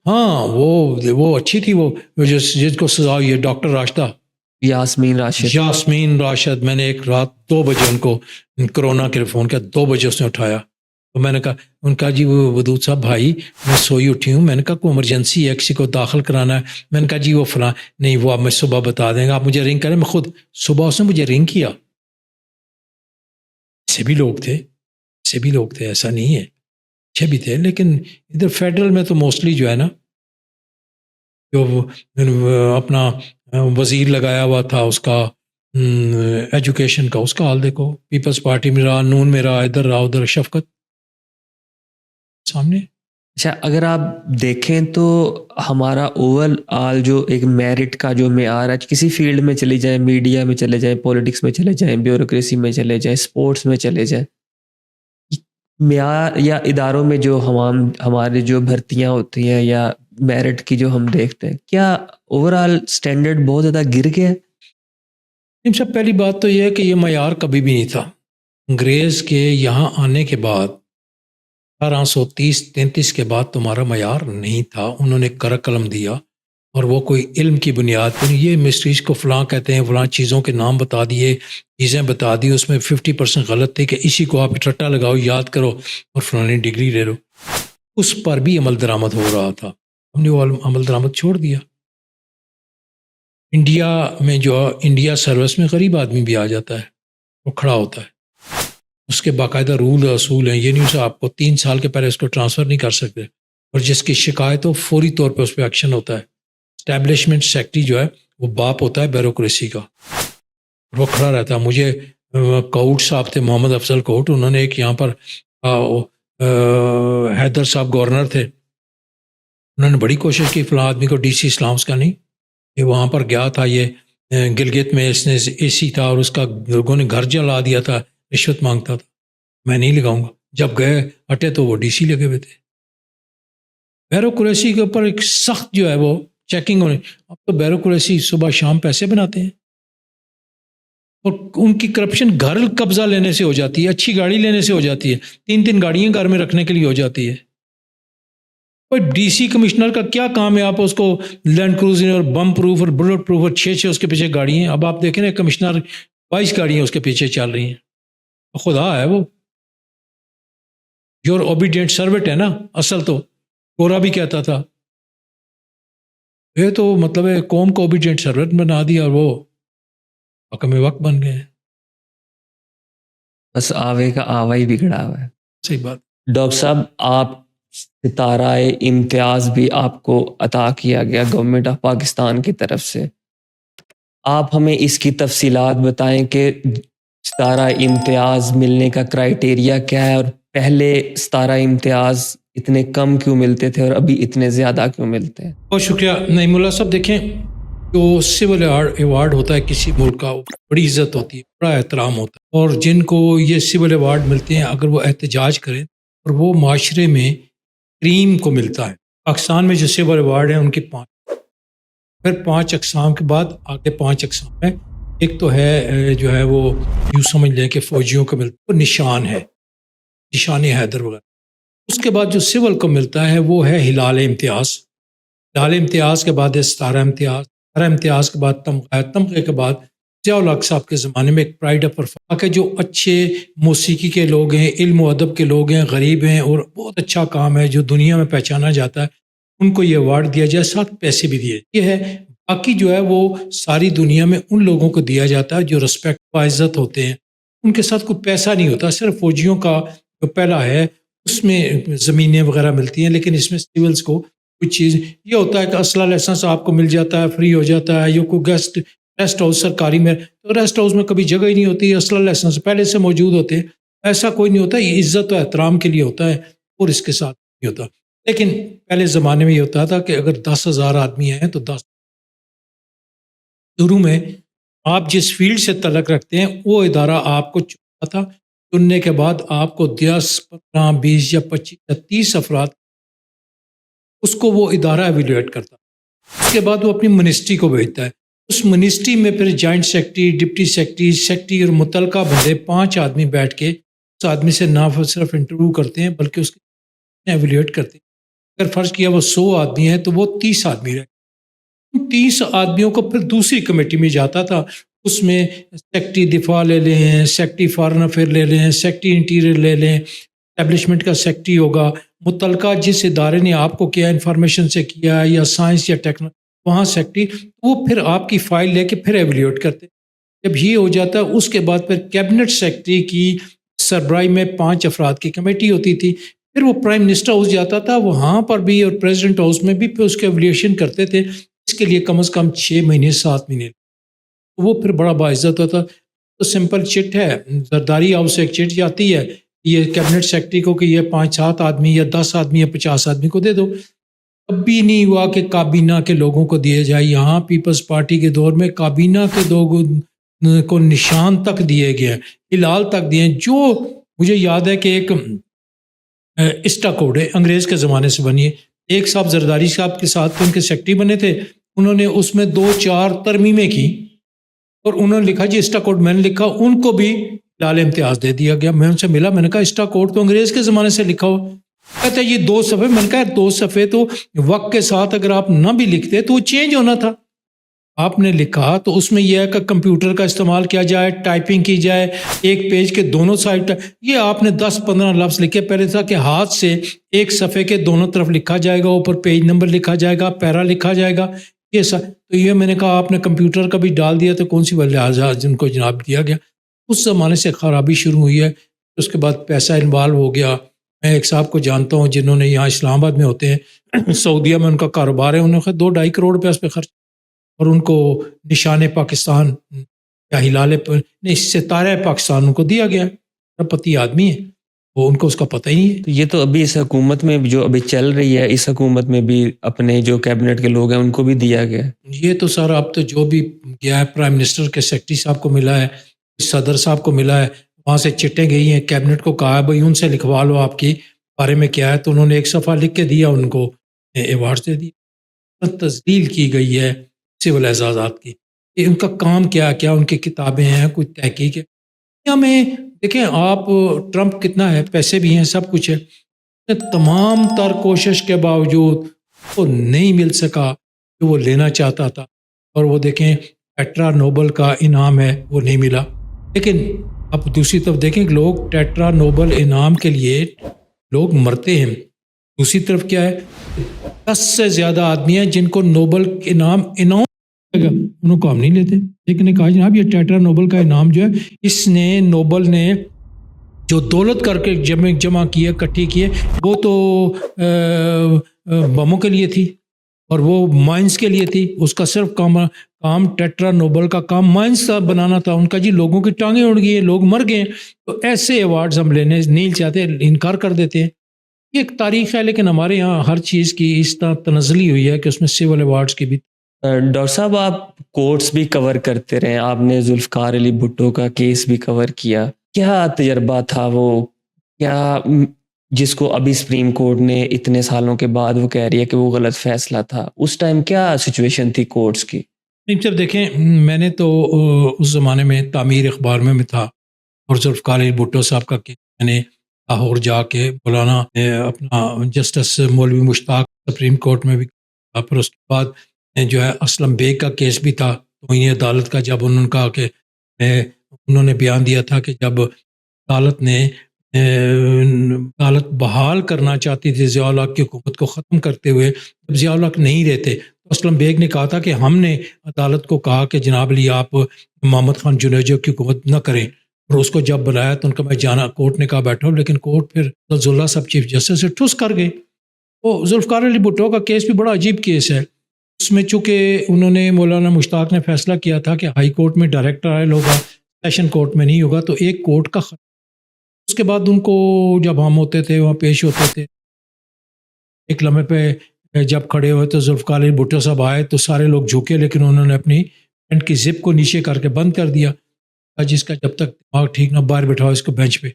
ہاں وہ اچھی تھی، وہ جس کو سزا ہوئی ہے ڈاکٹر راشدہ، یاسمین راشد. میں نے ایک رات 2 بجے ان کو کرونا کے فون کیا، 2 بجے اس نے اٹھایا تو میں نے کہا، ان کا جی وہ ودود صاحب بھائی میں سوئی اٹھی ہوں. میں نے کہا کوئی ایمرجنسی ہے، کسی کو داخل کرانا ہے. میں نے کہا جی وہ فلاں نہیں، وہ آپ میں صبح بتا دیں گے، آپ مجھے رنگ کریں. میں خود صبح اس نے مجھے رنگ کیا. ایسے بھی لوگ تھے ایسا نہیں ہے، اچھے بھی تھے. لیکن ادھر فیڈرل میں تو موسٹلی جو ہے نا، جو اپنا وزیر لگایا ہوا تھا اس کا ایجوکیشن کا، اس کا حال دیکھو. پیپلز پارٹی میں رہا، نون میں رہا، ادھر رہا، ادھر شفقت سامنے. اچھا اگر آپ دیکھیں تو ہمارا اوور آل جو ایک میرٹ کا جو معیار ہے، کسی فیلڈ میں چلے جائیں، میڈیا میں چلے جائیں، پولیٹکس میں چلے جائیں، بیوروکریسی میں چلے جائیں، سپورٹس میں چلے جائیں، معیار یا اداروں میں جو ہمارے جو بھرتیاں ہوتی ہیں یا میرٹ کی جو ہم دیکھتے ہیں، کیا اوور آل سٹینڈرڈ بہت زیادہ گر گیا ہے؟ سب پہلی بات تو یہ ہے کہ یہ معیار کبھی بھی نہیں تھا. انگریز کے یہاں آنے کے بعد 1830-33 کے بعد تمہارا معیار نہیں تھا. انہوں نے کر قلم دیا اور وہ کوئی علم کی بنیاد پر یہ مسٹریز کو فلاں کہتے ہیں، فلاں چیزوں کے نام بتا دیے، چیزیں بتا دی، اس میں 50% غلط تھے کہ اسی کو آپ ٹٹا لگاؤ، یاد کرو اور فلانی ڈگری لے لو. اس پر بھی عمل درآمد ہو رہا تھا. ہم نے وہ عمل درآمد چھوڑ دیا. انڈیا میں جو انڈیا سروس میں غریب آدمی بھی آ جاتا ہے، وہ کھڑا ہوتا ہے. اس کے باقاعدہ رول اور اصول ہیں. یہ نہیں کہ آپ کو 3 سال کے پہلے اس کو ٹرانسفر نہیں کر سکتے. اور جس کی شکایت ہو فوری طور پہ اس پہ ایکشن ہوتا ہے. اسٹیبلشمنٹ سیکٹری جو ہے وہ باپ ہوتا ہے بیوروکریسی کا. وہ کھڑا رہتا ہے. مجھے کوٹ صاحب تھے, محمد افضل کوٹ, انہوں نے ایک یہاں پر حیدر صاحب گورنر تھے, انہوں نے بڑی کوشش کی فلاں آدمی کو ڈی سی اسلامس کا نہیں. یہ وہاں پر گیا تھا, یہ گلگت میں اس نے اے سی تھا اور اس کا لوگوں نے گھر جلا دیا تھا, رشوت مانگتا تھا. میں نہیں لگاؤں گا. جب گئے ہٹے تو وہ ڈی سی لگے ہوئے تھے. بیوروکریسی کے اوپر ایک سخت جو ہے وہ چیکنگ ہونے. اب تو بیوروکریسی صبح شام پیسے بناتے ہیں اور ان کی کرپشن گھر قبضہ لینے سے ہو جاتی ہے, اچھی گاڑی لینے سے ہو جاتی ہے, 3 گاڑیاں گھر میں رکھنے کے لیے ہو جاتی ہے. ڈی سی کمشنر کا کیا کام ہے؟ آپ اس کو لینڈ کروزر اور بم پروف اور بلٹ پروف اور 6 اس کے پیچھے گاڑی ہیں. اب آپ دیکھیں نا, کمشنر 22 گاڑیاں اس کے پیچھے چل رہی ہیں. خدا ہے وہ, یور اوبیڈینٹ سروٹ ہے نا اصل تو. گورا بھی کہتا تھا یہ تو مطلب ہے قوم کو اوبیڈینٹ سروٹ بنا دیا اور وہ حکم وقت بن گئے ہیں. بس آوے کا آوا ہی بگڑا ہوا ہے. صحیح بات. ڈاکٹر صاحب, آپ ستارہ امتیاز بھی آپ کو عطا کیا گیا گورنمنٹ آف پاکستان کی طرف سے. آپ ہمیں اس کی تفصیلات بتائیں کہ ستارہ امتیاز ملنے کا کرائیٹیریا کیا ہے, اور پہلے ستارہ امتیاز اتنے کم کیوں ملتے تھے اور ابھی اتنے زیادہ کیوں ملتے ہیں؟ بہت شکریہ نعیم اللہ صاحب. دیکھیں, جو سول ایوارڈ ہوتا ہے کسی ملک کا, بڑی عزت ہوتی ہے, بڑا احترام ہوتا ہے, اور جن کو یہ سول ایوارڈ ملتے ہیں اگر وہ احتجاج کریں اور وہ معاشرے میں کریم کو ملتا ہے. پاکستان میں جو سول ایوارڈ ہیں ان کی 5, پھر 5 اقسام کے بعد آگے 5 اقسام ہیں. ایک تو ہے جو ہے وہ یوں سمجھ لیں کہ فوجیوں کو ملتا ہے, وہ نشان ہے, نشان حیدر وغیرہ. اس کے بعد جو سول کو ملتا ہے وہ ہے ہلال امتیاز. ہلال امتیاز کے بعد ہے ستارہ امتیاز. ستارہ امتیاز کے بعد تمغہ. تمغے کے بعد ضیاء الحق صاحب کے زمانے میں ایک پرائڈ آف پرفارمنس کہ جو اچھے موسیقی کے لوگ ہیں, علم و ادب کے لوگ ہیں, غریب ہیں اور بہت اچھا کام ہے جو دنیا میں پہچانا جاتا ہے, ان کو یہ ایوارڈ دیا جائے, ساتھ پیسے بھی دیے. یہ ہے. باقی جو ہے وہ ساری دنیا میں ان لوگوں کو دیا جاتا ہے جو رسپیکٹ باعزت ہوتے ہیں, ان کے ساتھ کوئی پیسہ نہیں ہوتا. صرف فوجیوں کا جو پہلا ہے اس میں زمینیں وغیرہ ملتی ہیں, لیکن اس میں سیولز کو کچھ چیز یہ ہوتا ہے کہ اسلحہ لائسنس آپ کو مل جاتا ہے, فری ہو جاتا ہے. یا کوئی ریسٹ ہاؤس سرکاری میں, تو ریسٹ ہاؤس میں کبھی جگہ ہی نہیں ہوتی, اسلحہ لائسنس پہلے سے موجود ہوتے ہیں. ایسا کوئی نہیں ہوتا. یہ عزت و احترام کے لیے ہوتا ہے اور اس کے ساتھ نہیں ہوتا. لیکن پہلے زمانے میں یہ ہوتا تھا کہ اگر 10,000 آدمی ہیں تو 10 شروع میں آپ جس فیلڈ سے تعلق رکھتے ہیں وہ ادارہ آپ کو چنتا تھا. چننے کے بعد آپ کو 10, 15, 20 یا 25 یا 30 افراد اس کو وہ ادارہ ایویلویٹ کرتا. اس کے بعد وہ اپنی منسٹری کو بھیجتا ہے. اس منسٹری میں پھر joint secretary, deputy secretary, secretary اور متعلقہ بندے 5 آدمی بیٹھ کے اس آدمی سے نہ صرف انٹرویو کرتے ہیں بلکہ اس کے ایویلویٹ کرتے ہیں. اگر فرض کیا وہ 100 آدمی ہیں تو وہ 30 آدمی رہے. 30 آدمیوں کو پھر دوسری کمیٹی میں جاتا تھا. اس میں سیکرٹری دفاع لے لیں, سیکرٹری فارن افیئر لے لیں, سیکرٹری انٹیریئر لے لیں, اسٹیبلشمنٹ کا سیکرٹری ہوگا, متعلقہ جس ادارے نے آپ کو کیا انفارمیشن سے کیا یا سائنس یا ٹیکنالوجی وہاں سیکرٹری, وہ پھر آپ کی فائل لے کے پھر ایویلیوٹ کرتے. جب یہ ہو جاتا ہے اس کے بعد پھر کیبنٹ سیکرٹری کی سربراہی میں 5 افراد کی کمیٹی ہوتی تھی. پھر وہ پرائم منسٹر ہاؤس جاتا تھا, وہاں پر بھی اور پریزیڈنٹ ہاؤس میں بھی پھر اس کے ایویلیوشن کرتے تھے. اس کے لیے کم از کم 6 مہینے 7 مہینے. وہ پھر بڑا باعزت ہوتا. تو سمپل چٹ ہے, زرداری ہاؤس سے ایک چٹ جاتی ہے یہ کیبنٹ سیکرٹری کو کہ یہ 5-7 آدمی یا 10 آدمی یا 50 آدمی کو دے دو. اب بھی نہیں ہوا کہ کابینہ کے لوگوں کو دیے جائے. یہاں پیپلز پارٹی کے دور میں کابینہ کے لوگوں کو نشان تک دیے گئے, ہلال تک دیے. جو مجھے یاد ہے کہ ایک اسٹا کوڈ ہے انگریز کے زمانے سے بنی ہے. ایک صاحب زرداری صاحب کے ساتھ ان کے سیکرٹری بنے تھے, انہوں نے اس میں 2-4 ترمیمیں کی اور انہوں نے لکھا جی اسٹا کوڈ میں نے لکھا, ان کو بھی لال امتیاز دے دیا گیا. میں ان سے ملا, میں نے کہا اسٹا کوڈ تو انگریز کے زمانے سے لکھا ہو. کہتا ہے یہ 2 صفحے. میں نے کہا 2 صفحے تو وقت کے ساتھ اگر آپ نہ بھی لکھتے تو وہ چینج ہونا تھا. آپ نے لکھا تو اس میں یہ ہے کہ کمپیوٹر کا استعمال کیا جائے, ٹائپنگ کی جائے, ایک پیج کے دونوں سائڈ. یہ آپ نے 10-15 لفظ لکھے. پہلے تھا کہ ہاتھ سے ایک صفحے کے دونوں طرف لکھا جائے گا, اوپر پیج نمبر لکھا جائے گا, پیرا لکھا جائے گا. تو یہ میں نے کہا آپ نے کمپیوٹر کا بھی ڈال دیا تو کون سی وجہ جن کو جناب دیا گیا. اس زمانے سے خرابی شروع ہوئی ہے. اس کے بعد پیسہ انوالو ہو گیا. میں ایک صاحب کو جانتا ہوں جنہوں نے یہاں اسلام آباد میں ہوتے ہیں، سعودیہ میں ان کا کاروبار ہے، انہوں نے 2-2.5 کروڑ روپے اس پہ خرچ، اور ان کو نشان پاکستان یا ہلال نہیں ستارہ پاکستان ان کو دیا گیا. پتی آدمی ہے وہ، ان کو اس کا پتہ ہی نہیں ہے. تو یہ تو ابھی اس حکومت میں جو ابھی چل رہی ہے، اس حکومت میں بھی اپنے جو کیبنٹ کے لوگ ہیں ان کو بھی دیا گیا ہے. یہ تو سر اب تو جو بھی گیا ہے، پرائم منسٹر کے سیکرٹری صاحب کو ملا ہے، صدر صاحب کو ملا ہے، وہاں سے چٹیں گئی ہیں، کیبنٹ کو کہا ہے بھائی ان سے لکھوا لو آپ کی بارے میں کیا ہے، تو انہوں نے ایک صفحہ لکھ کے دیا، ان کو ایوارڈ دے دیا. تزلیل کی گئی ہے سول اعزازات کی. کہ ان کا کام کیا ان کی کتابیں ہیں، کوئی تحقیق ہے. دنیا میں دیکھیں آپ، ٹرمپ کتنا ہے، پیسے بھی ہیں، سب کچھ ہے، تمام تر کوشش کے باوجود وہ نہیں مل سکا جو وہ لینا چاہتا تھا. اور وہ دیکھیں ٹیٹرا نوبل کا انعام ہے، وہ نہیں ملا. لیکن اب دوسری طرف دیکھیں کہ لوگ ٹیٹرا نوبل انعام کے لیے لوگ مرتے ہیں. دوسری طرف کیا ہے، 10 سے زیادہ آدمی ہیں جن کو نوبل انعام انہوں کو ہم نہیں لیتے. ایک نے کہا جناب یہ ٹیٹرا نوبل کا انعام جو ہے، اس نے نوبل نے جو دولت کر کے جمع کی ہے، اکٹھی کی ہے، وہ تو بموں کے لیے تھی اور وہ مائنز کے لیے تھی. اس کا صرف کام ٹیٹرا نوبل کا کام مائنز کا بنانا تھا. ان کا جی لوگوں کی ٹانگیں اڑ گئی ہیں، لوگ مر گئے ہیں. تو ایسے ایوارڈز ہم لینے نہیں چاہتے، انکار کر دیتے ہیں. یہ ایک تاریخ ہے، لیکن ہمارے یہاں ہر چیز کی اس طرح تنزلی ہوئی ہے کہ اس میں سول ایوارڈز کی بھی. ڈاکٹر صاحب آپ کورٹس بھی کور کرتے رہے، آپ نے ذوالفقار علی بھٹو کا کیس بھی کور کیا. کیا تجربہ تھا وہ، کیا جس کو ابھی سپریم کورٹ نے اتنے سالوں کے بعد وہ کہہ رہی ہے کہ وہ غلط فیصلہ تھا، اس ٹائم کیا سچویشن تھی کورٹس کی؟ جب دیکھیں میں نے تو اس زمانے میں تعمیر اخبار میں تھا، اور ذوالفقار علی بھٹو صاحب کا کیس میں نے لاہور جا کے مولانا اپنا جسٹس مولوی مشتاق سپریم کورٹ میں بھی. پھر اس کے بعد جو ہے اسلم بیگ کا کیس بھی تھا توہین عدالت کا، جب انہوں نے کہا کہ انہوں نے بیان دیا تھا کہ جب عدالت بحال کرنا چاہتی تھی ضیاء الحق کی حکومت کو ختم کرتے ہوئے، جب ضیاء الحق نہیں رہتے تو اسلم بیگ نے کہا تھا کہ ہم نے عدالت کو کہا کہ جناب علی آپ محمد خان جنیجو کی حکومت نہ کریں. اور اس کو جب بلایا تو ان کا میں جانا، کورٹ نے کہا بیٹھو، لیکن کورٹ پھر ذواللہ صاحب چیف جسٹس سے ٹھوس کر گئے. وہ ذوالفقار علی بھٹو کا کیس بھی بڑا عجیب کیس ہے. اس میں چونکہ انہوں نے مولانا مشتاق نے فیصلہ کیا تھا کہ ہائی کورٹ میں ڈائریکٹ ٹرائل ہوگا، سیشن کورٹ میں نہیں ہوگا، تو ایک کورٹ کا اس کے بعد ان کو جب ہم ہوتے تھے وہاں پیش ہوتے تھے، ایک لمحے پہ جب کھڑے ہوئے تو ذوالفقار علی بھٹو صاحب آئے تو سارے لوگ جھکے، لیکن انہوں نے اپنی پینٹ کی زپ کو نیچے کر کے بند کر دیا. جس کا جب تک دماغ ٹھیک نہ، باہر بٹھاؤ اس کو بینچ پہ،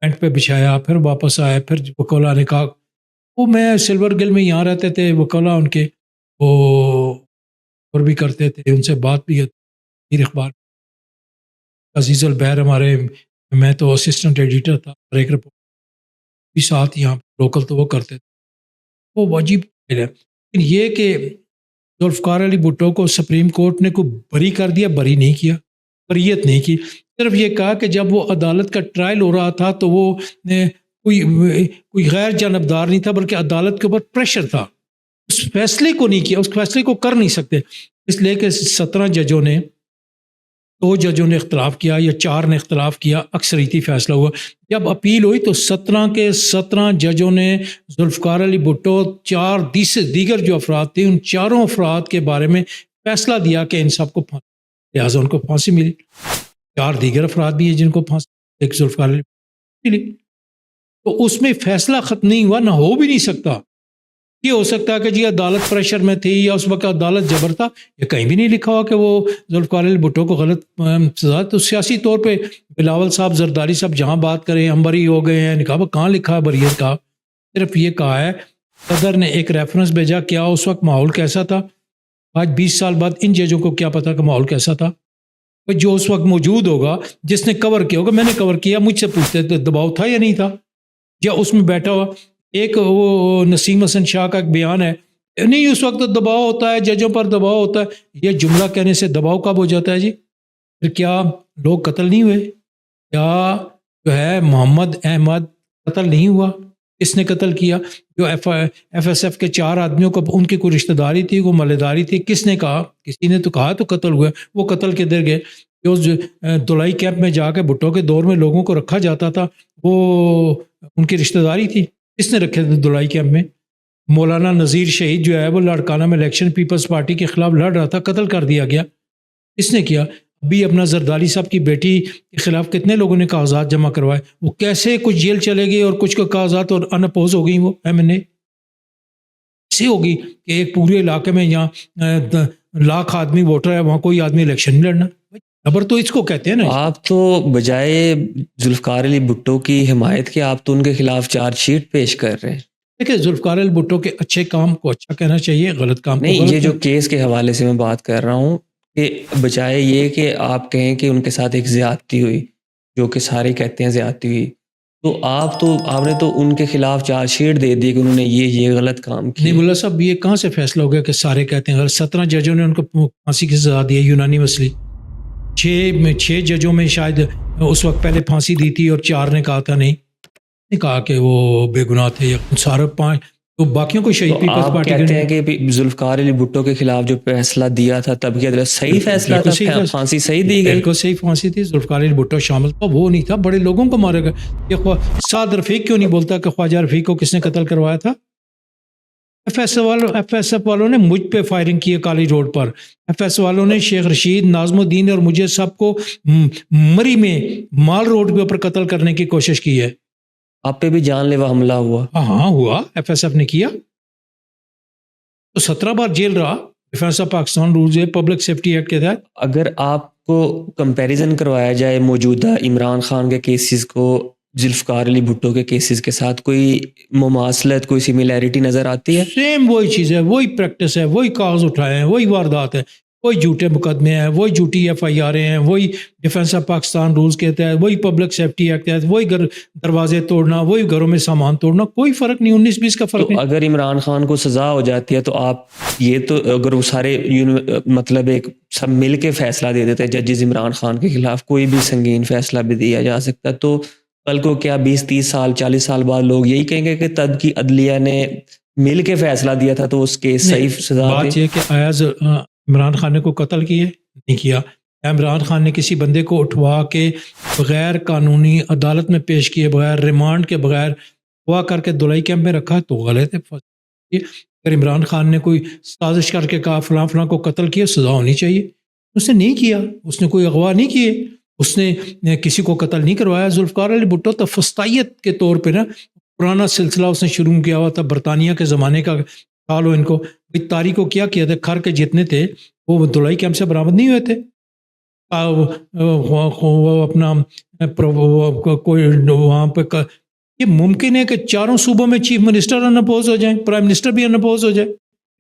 پینٹ پہ بچھایا، پھر واپس آئے. پھر وکلا نے کہا، وہ میں سلور گل میں یہاں رہتے تھے، وکلا ان کے وہ اور بھی کرتے تھے، ان سے بات بھی ہوتی اخبار. عزیز البیر ہمارے، میں تو اسسٹنٹ ایڈیٹر تھا، اور ایک رپورٹ بھی ساتھ یہاں لوکل تو وہ کرتے تھے. وہ عجیب ہے. لیکن یہ کہ ذوالفقار علی بھٹو کو سپریم کورٹ نے کوئی بری کر دیا، بری نہیں کیا، بریت نہیں کی. صرف یہ کہا کہ جب وہ عدالت کا ٹرائل ہو رہا تھا تو وہ کوئی غیر جانبدار نہیں تھا، بلکہ عدالت کے اوپر پریشر تھا. اس فیصلے کو نہیں کیا، اس فیصلے کو کر نہیں سکتے، اس لیے کہ 17 ججوں نے، 2 ججوں نے اختلاف کیا یا 4 نے اختلاف کیا، اکثریتی فیصلہ ہوا. جب اپیل ہوئی تو 17 کے 17 ججوں نے ذوالفقار علی بھٹو، 4 دیگر جو افراد تھے، ان چاروں افراد کے بارے میں فیصلہ دیا کہ ان سب کو پھانسی، لہٰذا ان کو پھانسی ملی. 4 دیگر افراد بھی ہیں جن کو پھانسی، ایک ذوالفقار علی ملی. تو اس میں فیصلہ ختم نہیں ہوا، نہ ہو بھی نہیں سکتا. یہ ہو سکتا ہے کہ جی عدالت پریشر میں تھی یا اس وقت عدالت جبر تھا، یہ کہیں بھی نہیں لکھا ہوا کہ وہ ذوالفقار علی بھٹو کو غلط سزا. تو سیاسی طور پہ بلاول صاحب، زرداری صاحب جہاں بات کریں ہم بری ہو گئے ہیں، کہا کہاں لکھا ہے بریت کا؟ صرف یہ کہا ہے، صدر نے ایک ریفرنس بھیجا. کیا اس وقت ماحول کیسا تھا؟ آج 20 سال بعد ان ججوں کو کیا پتا کہ ماحول کیسا تھا؟ جو اس وقت موجود ہوگا، جس نے کور کیا ہوگا، میں نے کور کیا، مجھ سے پوچھتے تو دباؤ تھا یا نہیں تھا؟ یا اس میں بیٹھا ہوا ایک وہ نسیم حسن شاہ کا ایک بیان ہے، نہیں اس وقت دباؤ ہوتا ہے، ججوں پر دباؤ ہوتا ہے. یہ جملہ کہنے سے دباؤ کب ہو جاتا ہے جی؟ پھر کیا لوگ قتل نہیں ہوئے؟ کیا جو ہے محمد احمد قتل نہیں ہوا؟ کس نے قتل کیا؟ جو ایف ایس ایف کے 4 آدمیوں کو ان کی کوئی رشتہ داری تھی، وہ ملے داری تھی، کس نے کہا؟ کسی نے تو کہا تو قتل ہوئے، وہ قتل کے در گئے. جو دلائی کیمپ میں جا کے بھٹو کے دور میں لوگوں کو رکھا جاتا تھا وہ ان کی رشتہ داری تھی. کس نے رکھے تھے دلائی کیمپ میں؟ مولانا نذیر شہید جو ہے وہ لاڑکانہ میں الیکشن پیپلز پارٹی کے خلاف لڑ رہا تھا, قتل کر دیا گیا. کس نے کیا؟ ابھی اپنا زرداری صاحب کی بیٹی کے خلاف کتنے لوگوں نے کاغذات جمع کروائے. وہ کیسے کچھ جیل چلے گئے اور کچھ کا کاغذات اور ان اپوز ہو گئی. وہ MNA ایسے ہوگی کہ ایک پورے علاقے میں یہاں لاکھ آدمی ووٹر ہے, وہاں کوئی آدمی الیکشن نہیں لڑنا. خبر تو اس کو کہتے ہیں نا. آپ تو بجائے ذوالفقار علی بھٹو کی حمایت کے آپ تو ان کے خلاف چارج شیٹ پیش کر رہے ہیں. دیکھیں ذوالفقار علی بھٹو کے اچھے کام کو اچھا کہنا چاہیے, غلط کام کو نہیں, غلط یہ جو کیس کے حوالے سے میں بات کر رہا ہوں کہ بجائے یہ کہ آپ کہیں کہ ان کے ساتھ ایک زیادتی ہوئی, جو کہ سارے کہتے ہیں زیادتی ہوئی, تو آپ نے تو ان کے خلاف چارج شیٹ دے دی کہ انہوں نے یہ غلط کام کیا. نہیں ملا صاحب, یہ کہاں سے فیصلہ ہو گیا کہ سارے کہتے ہیں؟ 17 ججوں نے ان کو پھانسی کی سزا دی ہے یونانی مسئلے. 6 ججوں میں شاید اس وقت پہلے پھانسی دی تھی اور 4 نے کہا تھا نہیں, کہا کہ وہ بے گناہ تھے, یا سارے 5 تو باقیوں کو شہید پیپلز آپ پارٹی کہتے ہیں کہ ذوالفقار علی بھٹو کے خلاف جو فیصلہ دیا تھا تب کیا صحیح فیصلہ تھا؟ پھانسی صحیح دی گئی, بالکل صحیح پھانسی تھی. ذوالفقار علی بھٹو شامل تھا, وہ نہیں تھا. بڑے لوگوں کو مارے گئے. یہ سعد رفیق کیوں نہیں بولتا کہ خواجہ رفیق کو کس نے قتل کروایا تھا؟ FSF والوں نے مجھ پہ فائرنگ کی ہے کالج روڈ پر. FS والوں نے شیخ رشید, ناظم الدین اور مجھے سب کو مری میں مال روڈ کے اوپر قتل کرنے کی کوشش کی ہے. آپ پہ بھی جان لیوا حملہ ہوا؟ ہاں ہوا, FSF نے کیا تو 17 بار جیل رہا. Defence of Pakistan rules public safety act کے تحت. اگر آپ کو کمپیریزن کروایا جائے موجودہ عمران خان کے کیسز کو ذوالفقار علی بھٹو کے کیسز کے ساتھ, کوئی مماثلت, کوئی سملیرٹی نظر آتی ہے؟ سیم وہی چیز ہے, وہی پریکٹس ہے, وہی کاغذ اٹھائے ہیں, وہی واردات ہے, وہی جھوٹے مقدمے ہیں, وہی جھوٹی FIR ہیں, وہی ڈیفینس آف پاکستان رولز کے تحت, وہی پبلک سیفٹی ایکٹ کے تحت, وہی دروازے توڑنا, وہی گھروں میں سامان توڑنا. کوئی فرق نہیں, 19-20 کا فرق تو نہیں. اگر عمران خان کو سزا ہو جاتی ہے تو آپ یہ تو اگر وہ سارے مطلب ایک سب مل کے فیصلہ دے دیتے ہیں ججز عمران خان کے خلاف, کوئی بھی سنگین فیصلہ بھی دیا جا سکتا ہے, تو کل کو کیا 20-30 سال 40 سال بعد لوگ یہی کہیں گے کہ تب کی عدلیہ نے مل کے فیصلہ دیا تھا تو اس کے صحیح سزا دی؟ بات یہ کہ ایاز عمران خان نے کو قتل کیے نہیں کیا. عمران خان نے کسی بندے کو اٹھوا کے بغیر قانونی عدالت میں پیش کیے بغیر, ریمانڈ کے بغیر ہوا کر کے دلائی کیمپ میں رکھا تو غلط ہے. اگر عمران خان نے کوئی سازش کر کے کہا فلاں فلاں کو قتل کیا, سزا ہونی چاہیے. اس نے نہیں کیا, اس نے کوئی اغوا نہیں کیے, اس نے کسی کو قتل نہیں کروایا. ذوالفقار علی بھٹو تفستائیت کے طور پہ نا پرانا سلسلہ اس نے شروع کیا ہوا تھا, برطانیہ کے زمانے کا حال ہو ان کو. تاریخ کو کیا تھا, کھر کے جتنے تھے وہ دلائی کیمپ سے برآمد نہیں ہوئے تھے. اپنا کوئی وہاں پہ یہ ممکن ہے کہ 4 صوبوں میں چیف منسٹر انپوز ہو جائیں, پرائم منسٹر بھی انپوز ہو جائے.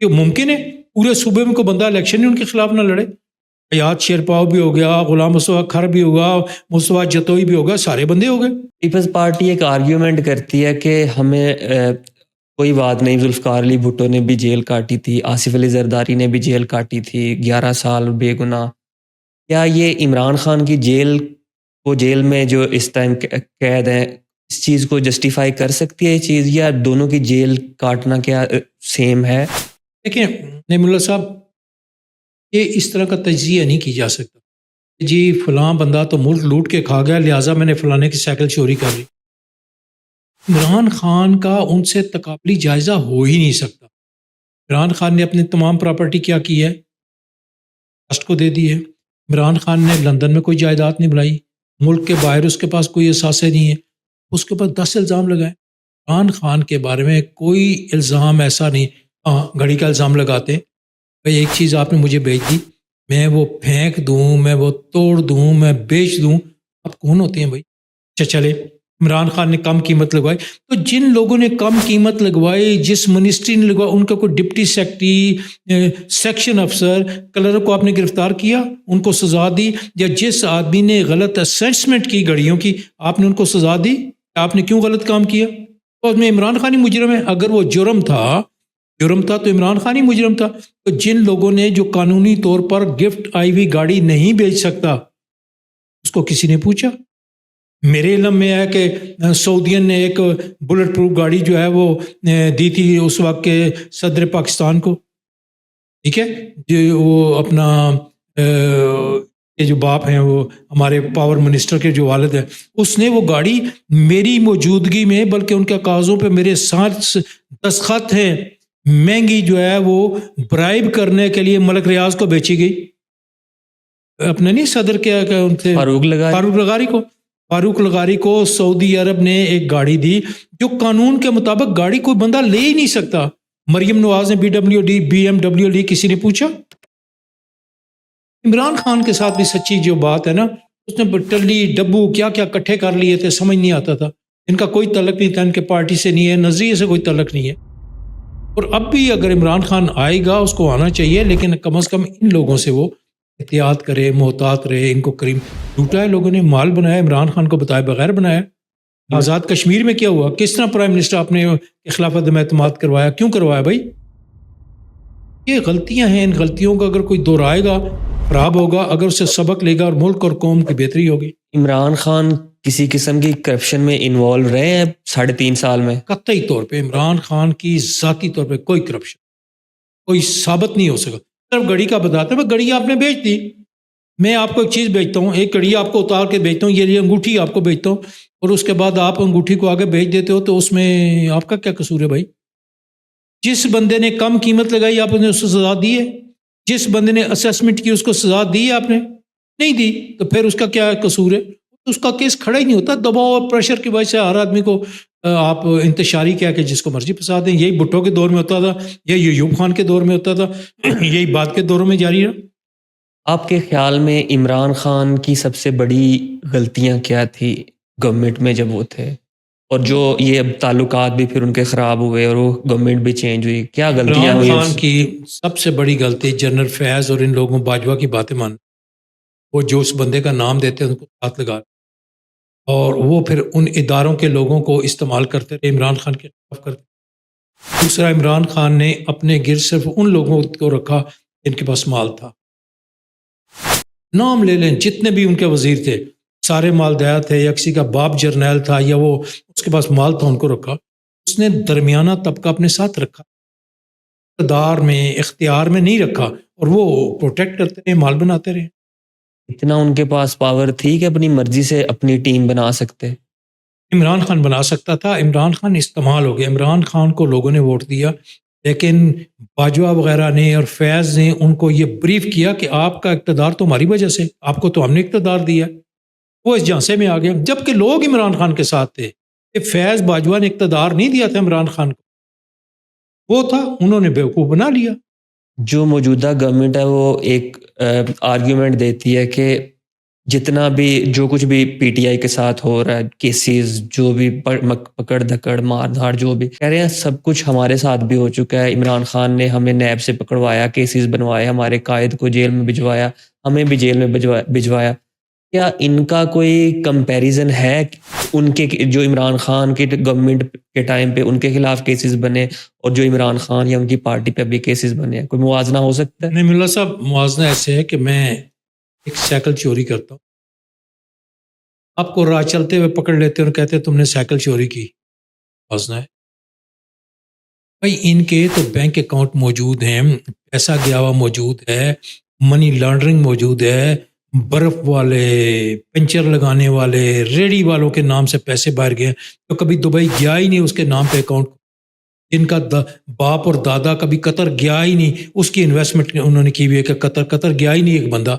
یہ ممکن ہے. پورے صوبے میں کوئی بندہ الیکشن ہی ان کے خلاف نہ لڑے. حیات شیرپاؤ بھی ہو گیا, غلام مصطفیٰ کھر بھی ہوگا, مصطفیٰ جتوئی بھی ہوگا, سارے بندے ہو گئے. پیپلز پارٹی ایک آرگیومنٹ کرتی ہے کہ ہمیں کوئی بات نہیں, ذوالفقار علی بھٹو نے بھی جیل کاٹی تھی, آصف علی زرداری نے بھی جیل کاٹی تھی, 11 سال بے گناہ. کیا یہ عمران خان کی جیل میں جو اس ٹائم قید ہیں اس چیز کو جسٹیفائی کر سکتی ہے یہ چیز, یا دونوں کی جیل کاٹنا کیا سیم ہے؟ دیکھیں نعیم اللہ صاحب, یہ اس طرح کا تجزیہ نہیں کی جا سکتا جی فلاں بندہ تو ملک لوٹ کے کھا گیا لہٰذا میں نے فلانے کی سائیکل چوری کر لی. عمران خان کا ان سے تقابلی جائزہ ہو ہی نہیں سکتا. عمران خان نے اپنی تمام پراپرٹی کیا کی ہے, ٹرسٹ کو دے دی ہے. عمران خان نے لندن میں کوئی جائیداد نہیں بنائی, ملک کے باہر اس کے پاس کوئی اثاثے نہیں ہے. اس کے اوپر 10 الزام لگائے. عمران خان کے بارے میں کوئی الزام ایسا نہیں. ہاں گھڑی کا الزام لگاتے, بھائی ایک چیز آپ نے مجھے بیچ دی, میں وہ پھینک دوں, میں وہ توڑ دوں, میں بیچ دوں. آپ کون ہوتے ہیں بھائی؟ اچھا چلے عمران خان نے کم قیمت لگوائی, تو جن لوگوں نے کم قیمت لگوائی, جس منسٹری نے لگوائی, ان کا کوئی ڈپٹی سیکرٹری, سیکشن افسر, کلرک کو آپ نے گرفتار کیا, ان کو سزا دی. یا جس آدمی نے غلط اسیسمنٹ کی گھڑیوں کی, آپ نے ان کو سزا دی. آپ نے کیوں غلط کام کیا؟ تو اس میں عمران خان ہی مجرم ہے. اگر وہ جرم تھا تو عمران خان ہی مجرم تھا. تو جن لوگوں نے جو قانونی طور پر گفٹ آئی ہوئی گاڑی نہیں بیچ سکتا, اس کو کسی نے پوچھا؟ میرے علم میں ہے کہ سعودین نے ایک بلٹ پروف گاڑی جو ہے وہ دی تھی اس وقت کے صدر پاکستان کو, ٹھیک ہے, جو وہ اپنا کے جو باپ ہیں وہ ہمارے پاور منسٹر کے جو والد ہیں، اس نے وہ گاڑی میری موجودگی میں، بلکہ ان کے کاغذوں پہ میرے ساتھ دستخط ہیں، مہنگی جو ہے وہ برائب کرنے کے لیے ملک ریاض کو بیچی گئی. اپنے نہیں صدر کیا کہ ان سے فاروق لغاری کو سعودی عرب نے ایک گاڑی دی جو قانون کے مطابق گاڑی کوئی بندہ لے ہی نہیں سکتا. مریم نواز نے بی ایم ڈبلیو لی، کسی نے پوچھا؟ عمران خان کے ساتھ بھی سچی جو بات ہے نا، اس نے ٹلی ڈبو کیا کیا کٹھے کر لیے تھے، سمجھ نہیں آتا تھا. ان کا کوئی تعلق نہیں تھا، ان کے پارٹی سے نہیں ہے، نظریے سے کوئی تعلق نہیں ہے. اور اب بھی اگر عمران خان آئے گا، اس کو آنا چاہیے، لیکن کم از کم ان لوگوں سے وہ احتیاط کرے، محتاط رہے. ان کو کریم لوٹا ہے لوگوں نے، مال بنایا، عمران خان کو بتائے بغیر بنایا. آزاد کشمیر میں کیا ہوا؟ کس طرح پرائم منسٹر آپ نے خلافت عدم اعتماد کروایا؟ کیوں کروایا بھائی؟ یہ غلطیاں ہیں. ان غلطیوں کا اگر کوئی دہرائے گا خراب ہوگا، اگر اسے سبق لے گا اور ملک اور قوم کی بہتری ہوگی. عمران خان کسی قسم کی کرپشن میں انوالو رہے ہیں 3.5 سال میں؟ قطعی طور پہ عمران خان کی ذاتی طور پہ کوئی کرپشن کوئی ثابت نہیں ہو سکا. صرف گھڑی کا بتاتا ہے، گھڑی آپ نے بیچ دی. میں آپ کو ایک چیز بیچتا ہوں، ایک گھڑی آپ کو اتار کے بیچتا ہوں، یہ انگوٹھی آپ کو بیچتا ہوں، اور اس کے بعد آپ انگوٹھی کو آگے بیچ دیتے ہو، تو اس میں آپ کا کیا قصور ہے بھائی؟ جس بندے نے کم قیمت لگائی آپ نے اس کو سزا دی ہے، جس بندے نے اسیسمنٹ کی اس کو سزا دی ہے آپ نے؟ نہیں دی. تو پھر اس کا کیا قصور ہے؟ اس کا کیس کھڑا ہی نہیں ہوتا. دباؤ اور پریشر کی وجہ سے ہر آدمی کو آپ انتشاری کیا کہ جس کو مرضی پھنسا دیں. یہی بھٹو کے دور میں ہوتا تھا، یہی ایوب خان کے دور میں ہوتا تھا، یہی بعد کے دوروں میں جاری رہا. آپ کے خیال میں عمران خان کی سب سے بڑی غلطیاں کیا تھی گورنمنٹ میں جب وہ تھے، اور جو یہ اب تعلقات بھی پھر ان کے خراب ہوئے اور وہ گورنمنٹ بھی چینج ہوئی، کیا غلطیاں عمران ہوئی؟ خان کی سب سے بڑی غلطی جنرل فیض اور ان لوگوں باجوہ کی باتیں مان. وہ جو اس بندے کا نام دیتے ہیں ان کو ہاتھ لگا، اور وہ پھر ان اداروں کے لوگوں کو استعمال کرتے رہے عمران خان کے خلاف کرتے. دوسرا، عمران خان نے اپنے گرد صرف ان لوگوں کو رکھا جن کے پاس مال تھا. نام لے لیں جتنے بھی ان کے وزیر تھے، سارے مالدار تھے، یا کسی کا باپ جرنیل تھا، یا وہ اس کے پاس مال تھا، ان کو رکھا. اس نے درمیانہ طبقہ اپنے ساتھ رکھا، اقتدار میں اختیار میں نہیں رکھا، اور وہ پروٹیکٹ کرتے رہے، مال بناتے رہے. اتنا ان کے پاس پاور تھی کہ اپنی مرضی سے اپنی ٹیم بنا سکتے؟ عمران خان بنا سکتا تھا. عمران خان استعمال ہو گیا. عمران خان کو لوگوں نے ووٹ دیا، لیکن باجوہ وغیرہ نے اور فیض نے ان کو یہ بریف کیا کہ آپ کا اقتدار تو ہماری وجہ سے، آپ کو تو ہم نے اقتدار دیا. وہ اس جھانسے میں آ گیا، جبکہ لوگ عمران خان کے ساتھ تھے. فیض باجوہ نے اقتدار نہیں دیا تھا عمران خان کو، وہ تھا، انہوں نے بیوقوف بنا لیا. جو موجودہ گورنمنٹ ہے وہ ایک آرگیومنٹ دیتی ہے کہ جتنا بھی جو کچھ بھی پی ٹی آئی کے ساتھ ہو رہا ہے، کیسز جو بھی پکڑ دھکڑ مار دھاڑ جو بھی کہہ رہے ہیں، سب کچھ ہمارے ساتھ بھی ہو چکا ہے. عمران خان نے ہمیں نیب سے پکڑوایا، کیسز بنوائے، ہمارے قائد کو جیل میں بھجوایا، ہمیں بھی جیل میں بھجوایا. کیا ان کا کوئی کمپیریزن ہے ان کے جو عمران خان کے گورنمنٹ کے ٹائم پہ ان کے خلاف کیسز بنے اور جو عمران خان یا ان کی پارٹی پہ بھی کیسز بنے ہیں؟ کوئی موازنہ ہو سکتا ہے؟ نہیں ملا صاحب، موازنہ ایسے ہے کہ میں ایک سائیکل چوری کرتا ہوں، آپ کو راہ چلتے ہوئے پکڑ لیتے اور کہتے تم نے سائیکل چوری کی. موازنہ ہے بھائی. ان کے تو بینک اکاؤنٹ موجود ہیں، پیسہ گیا ہوا موجود ہے، منی لانڈرنگ موجود ہے، برف والے، پنچر لگانے والے، ریڑی والوں کے نام سے پیسے باہر گئے تو کبھی دبئی گیا ہی نہیں اس کے نام پہ اکاؤنٹ. ان کا باپ اور دادا کبھی قطر گیا ہی نہیں، اس کی انویسٹمنٹ انہوں نے کی ہوئی ہے کہ قطر گیا ہی نہیں ایک بندہ.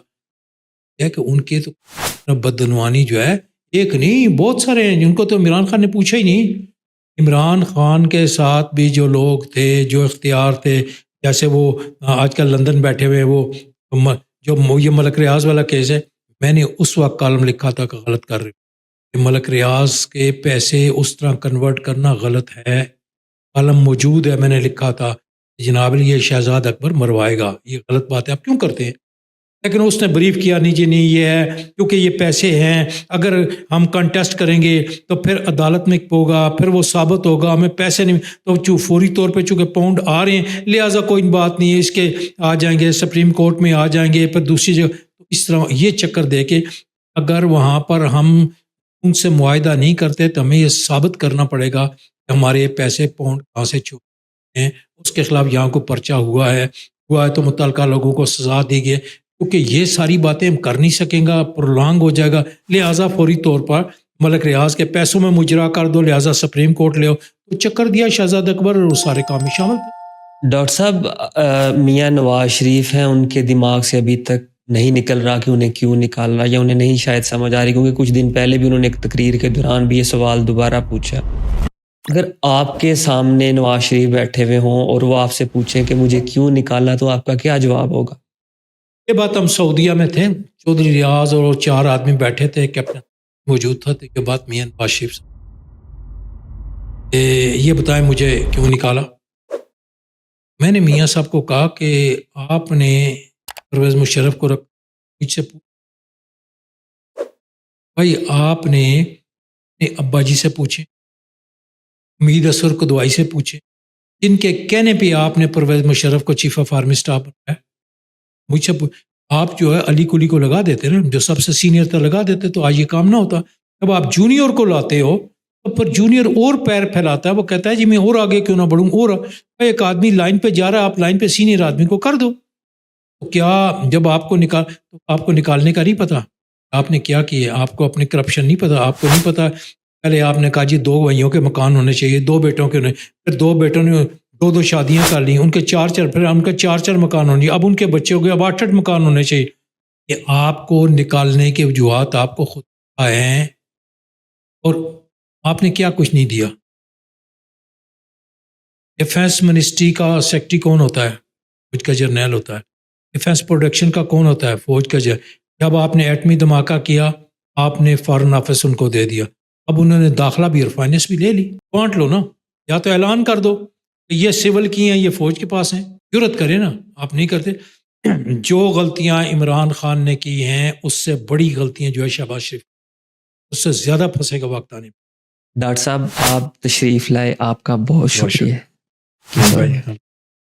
ہے کہ ان کے تو بدعنوانی جو ہے ایک نہیں بہت سارے ہیں جن کو تو عمران خان نے پوچھا ہی نہیں. عمران خان کے ساتھ بھی جو لوگ تھے، جو اختیار تھے، جیسے وہ آج کل لندن بیٹھے ہوئے وہ جو یہ ملک ریاض والا کیس ہے، میں نے اس وقت کالم لکھا تھا کہ غلط کر رہے کہ ملک ریاض کے پیسے اس طرح کنورٹ کرنا غلط ہے. کالم موجود ہے، میں نے لکھا تھا جناب یہ شہزاد اکبر مروائے گا، یہ غلط بات ہے، آپ کیوں کرتے ہیں؟ لیکن اس نے بریف کیا نہیں جی، نہیں یہ ہے کیونکہ یہ پیسے ہیں، اگر ہم کنٹیسٹ کریں گے تو پھر عدالت میں ہوگا، پھر وہ ثابت ہوگا ہمیں پیسے نہیں، تو فوری طور پہ چونکہ پاؤنڈ آ رہے ہیں لہٰذا کوئی بات نہیں ہے، اس کے آ جائیں گے سپریم کورٹ میں آ جائیں گے، پھر دوسری جگہ. اس طرح یہ چکر دے کے اگر وہاں پر ہم ان سے معاہدہ نہیں کرتے تو ہمیں یہ ثابت کرنا پڑے گا کہ ہمارے پیسے پاؤنڈ کہاں سے چھوٹے ہیں، اس کے خلاف یہاں کو پرچہ ہوا ہے تو متعلقہ لوگوں کو سزا دی گئی. کیونکہ یہ ساری باتیں ہم کر نہیں سکیں گا، پرولانگ ہو جائے گا، لہٰذا فوری طور پر ملک ریاض کے پیسوں میں مجرا کر دو، لہٰذا سپریم کورٹ لے آؤ، تو چکر دیا شہزاد اکبر اور وہ سارے کام میں شامل تھے۔ ڈاکٹر صاحب میاں نواز شریف ہیں، ان کے دماغ سے ابھی تک نہیں نکل رہا کہ انہیں کیوں نکالنا، یا انہیں نہیں شاید سمجھ آ رہی، کیونکہ کچھ دن پہلے بھی انہوں نے ایک تقریر کے دوران بھی یہ سوال دوبارہ پوچھا۔ اگر آپ کے سامنے نواز شریف بیٹھے ہوئے ہوں اور وہ آپ سے پوچھیں کہ مجھے کیوں نکالنا، تو آپ کا کیا جواب ہوگا؟ یہ بات ہم سعودیہ میں تھے، چودھری ریاض اور 4 آدمی بیٹھے تھے، کیپٹن موجود تھا، تو یہ بات میاں نواز شریف سے یہ بتائیں مجھے کیوں نکالا۔ میں نے میاں صاحب کو کہا کہ آپ نے پرویز مشرف کو مجھ سے بھائی آپ نے اپنے ابا جی سے پوچھے، امید اصغر کدوائی سے پوچھے، جن کے کہنے پہ آپ نے پرویز مشرف کو چیف آف آرمی اسٹاف بنایا، مجھ سے آپ جو ہے علی کلی کو لگا دیتے نا، جو سب سے سینئر تھا لگا دیتے تو آج یہ کام نہ ہوتا۔ جب آپ جونیئر کو لاتے ہو تو پھر جونیئر اور پیر پھیلاتا ہے، وہ کہتا ہے جی میں اور آگے کیوں نہ بڑھوں، اور ایک آدمی لائن پہ جا رہا ہے، آپ لائن پہ سینئر آدمی کو کر دو۔ تو کیا جب آپ کو نکالنے کا نہیں پتا آپ نے کیا کیا، آپ کو اپنی کرپشن نہیں پتا، آپ کو نہیں پتا پہلے آپ نے کہا جی 2 بھائیوں کے مکان ہونے چاہیے، 2 بیٹوں کے ہونے، پھر 2 بیٹوں نے 2 شادیاں کر لیں، ان کے 4 پھر ان کے 4 مکان ہونے چاہیے، اب ان کے بچے ہو گئے، اب 8 مکان ہونے چاہیے۔ کہ آپ کو نکالنے کے وجوہات آپ کو خود آئے ہیں، اور آپ نے کیا کچھ نہیں دیا۔ ڈیفینس منسٹری کا سیکرٹری کون ہوتا ہے؟ فوج کا جرنیل ہوتا ہے۔ ڈیفینس پروڈکشن کا کون ہوتا ہے؟ فوج کا جرنیل۔ جب آپ نے ایٹمی دھماکہ کیا، آپ نے فارن آفس ان کو دے دیا، اب انہوں نے داخلہ بھی اور فائنینس بھی لے لی، بانٹ لو نا، یا تو اعلان کر دو کہ یہ سول کی ہیں، یہ فوج کے پاس ہیں، جرت کرے نا، آپ نہیں کرتے۔ جو غلطیاں عمران خان نے کی ہیں اس سے بڑی غلطیاں جو ہے شہباز شریف، اس سے زیادہ پھنسے گا وقت آنے میں۔ ڈاکٹر صاحب آپ تشریف لائے، آپ کا بہت شکریہ۔ بھائی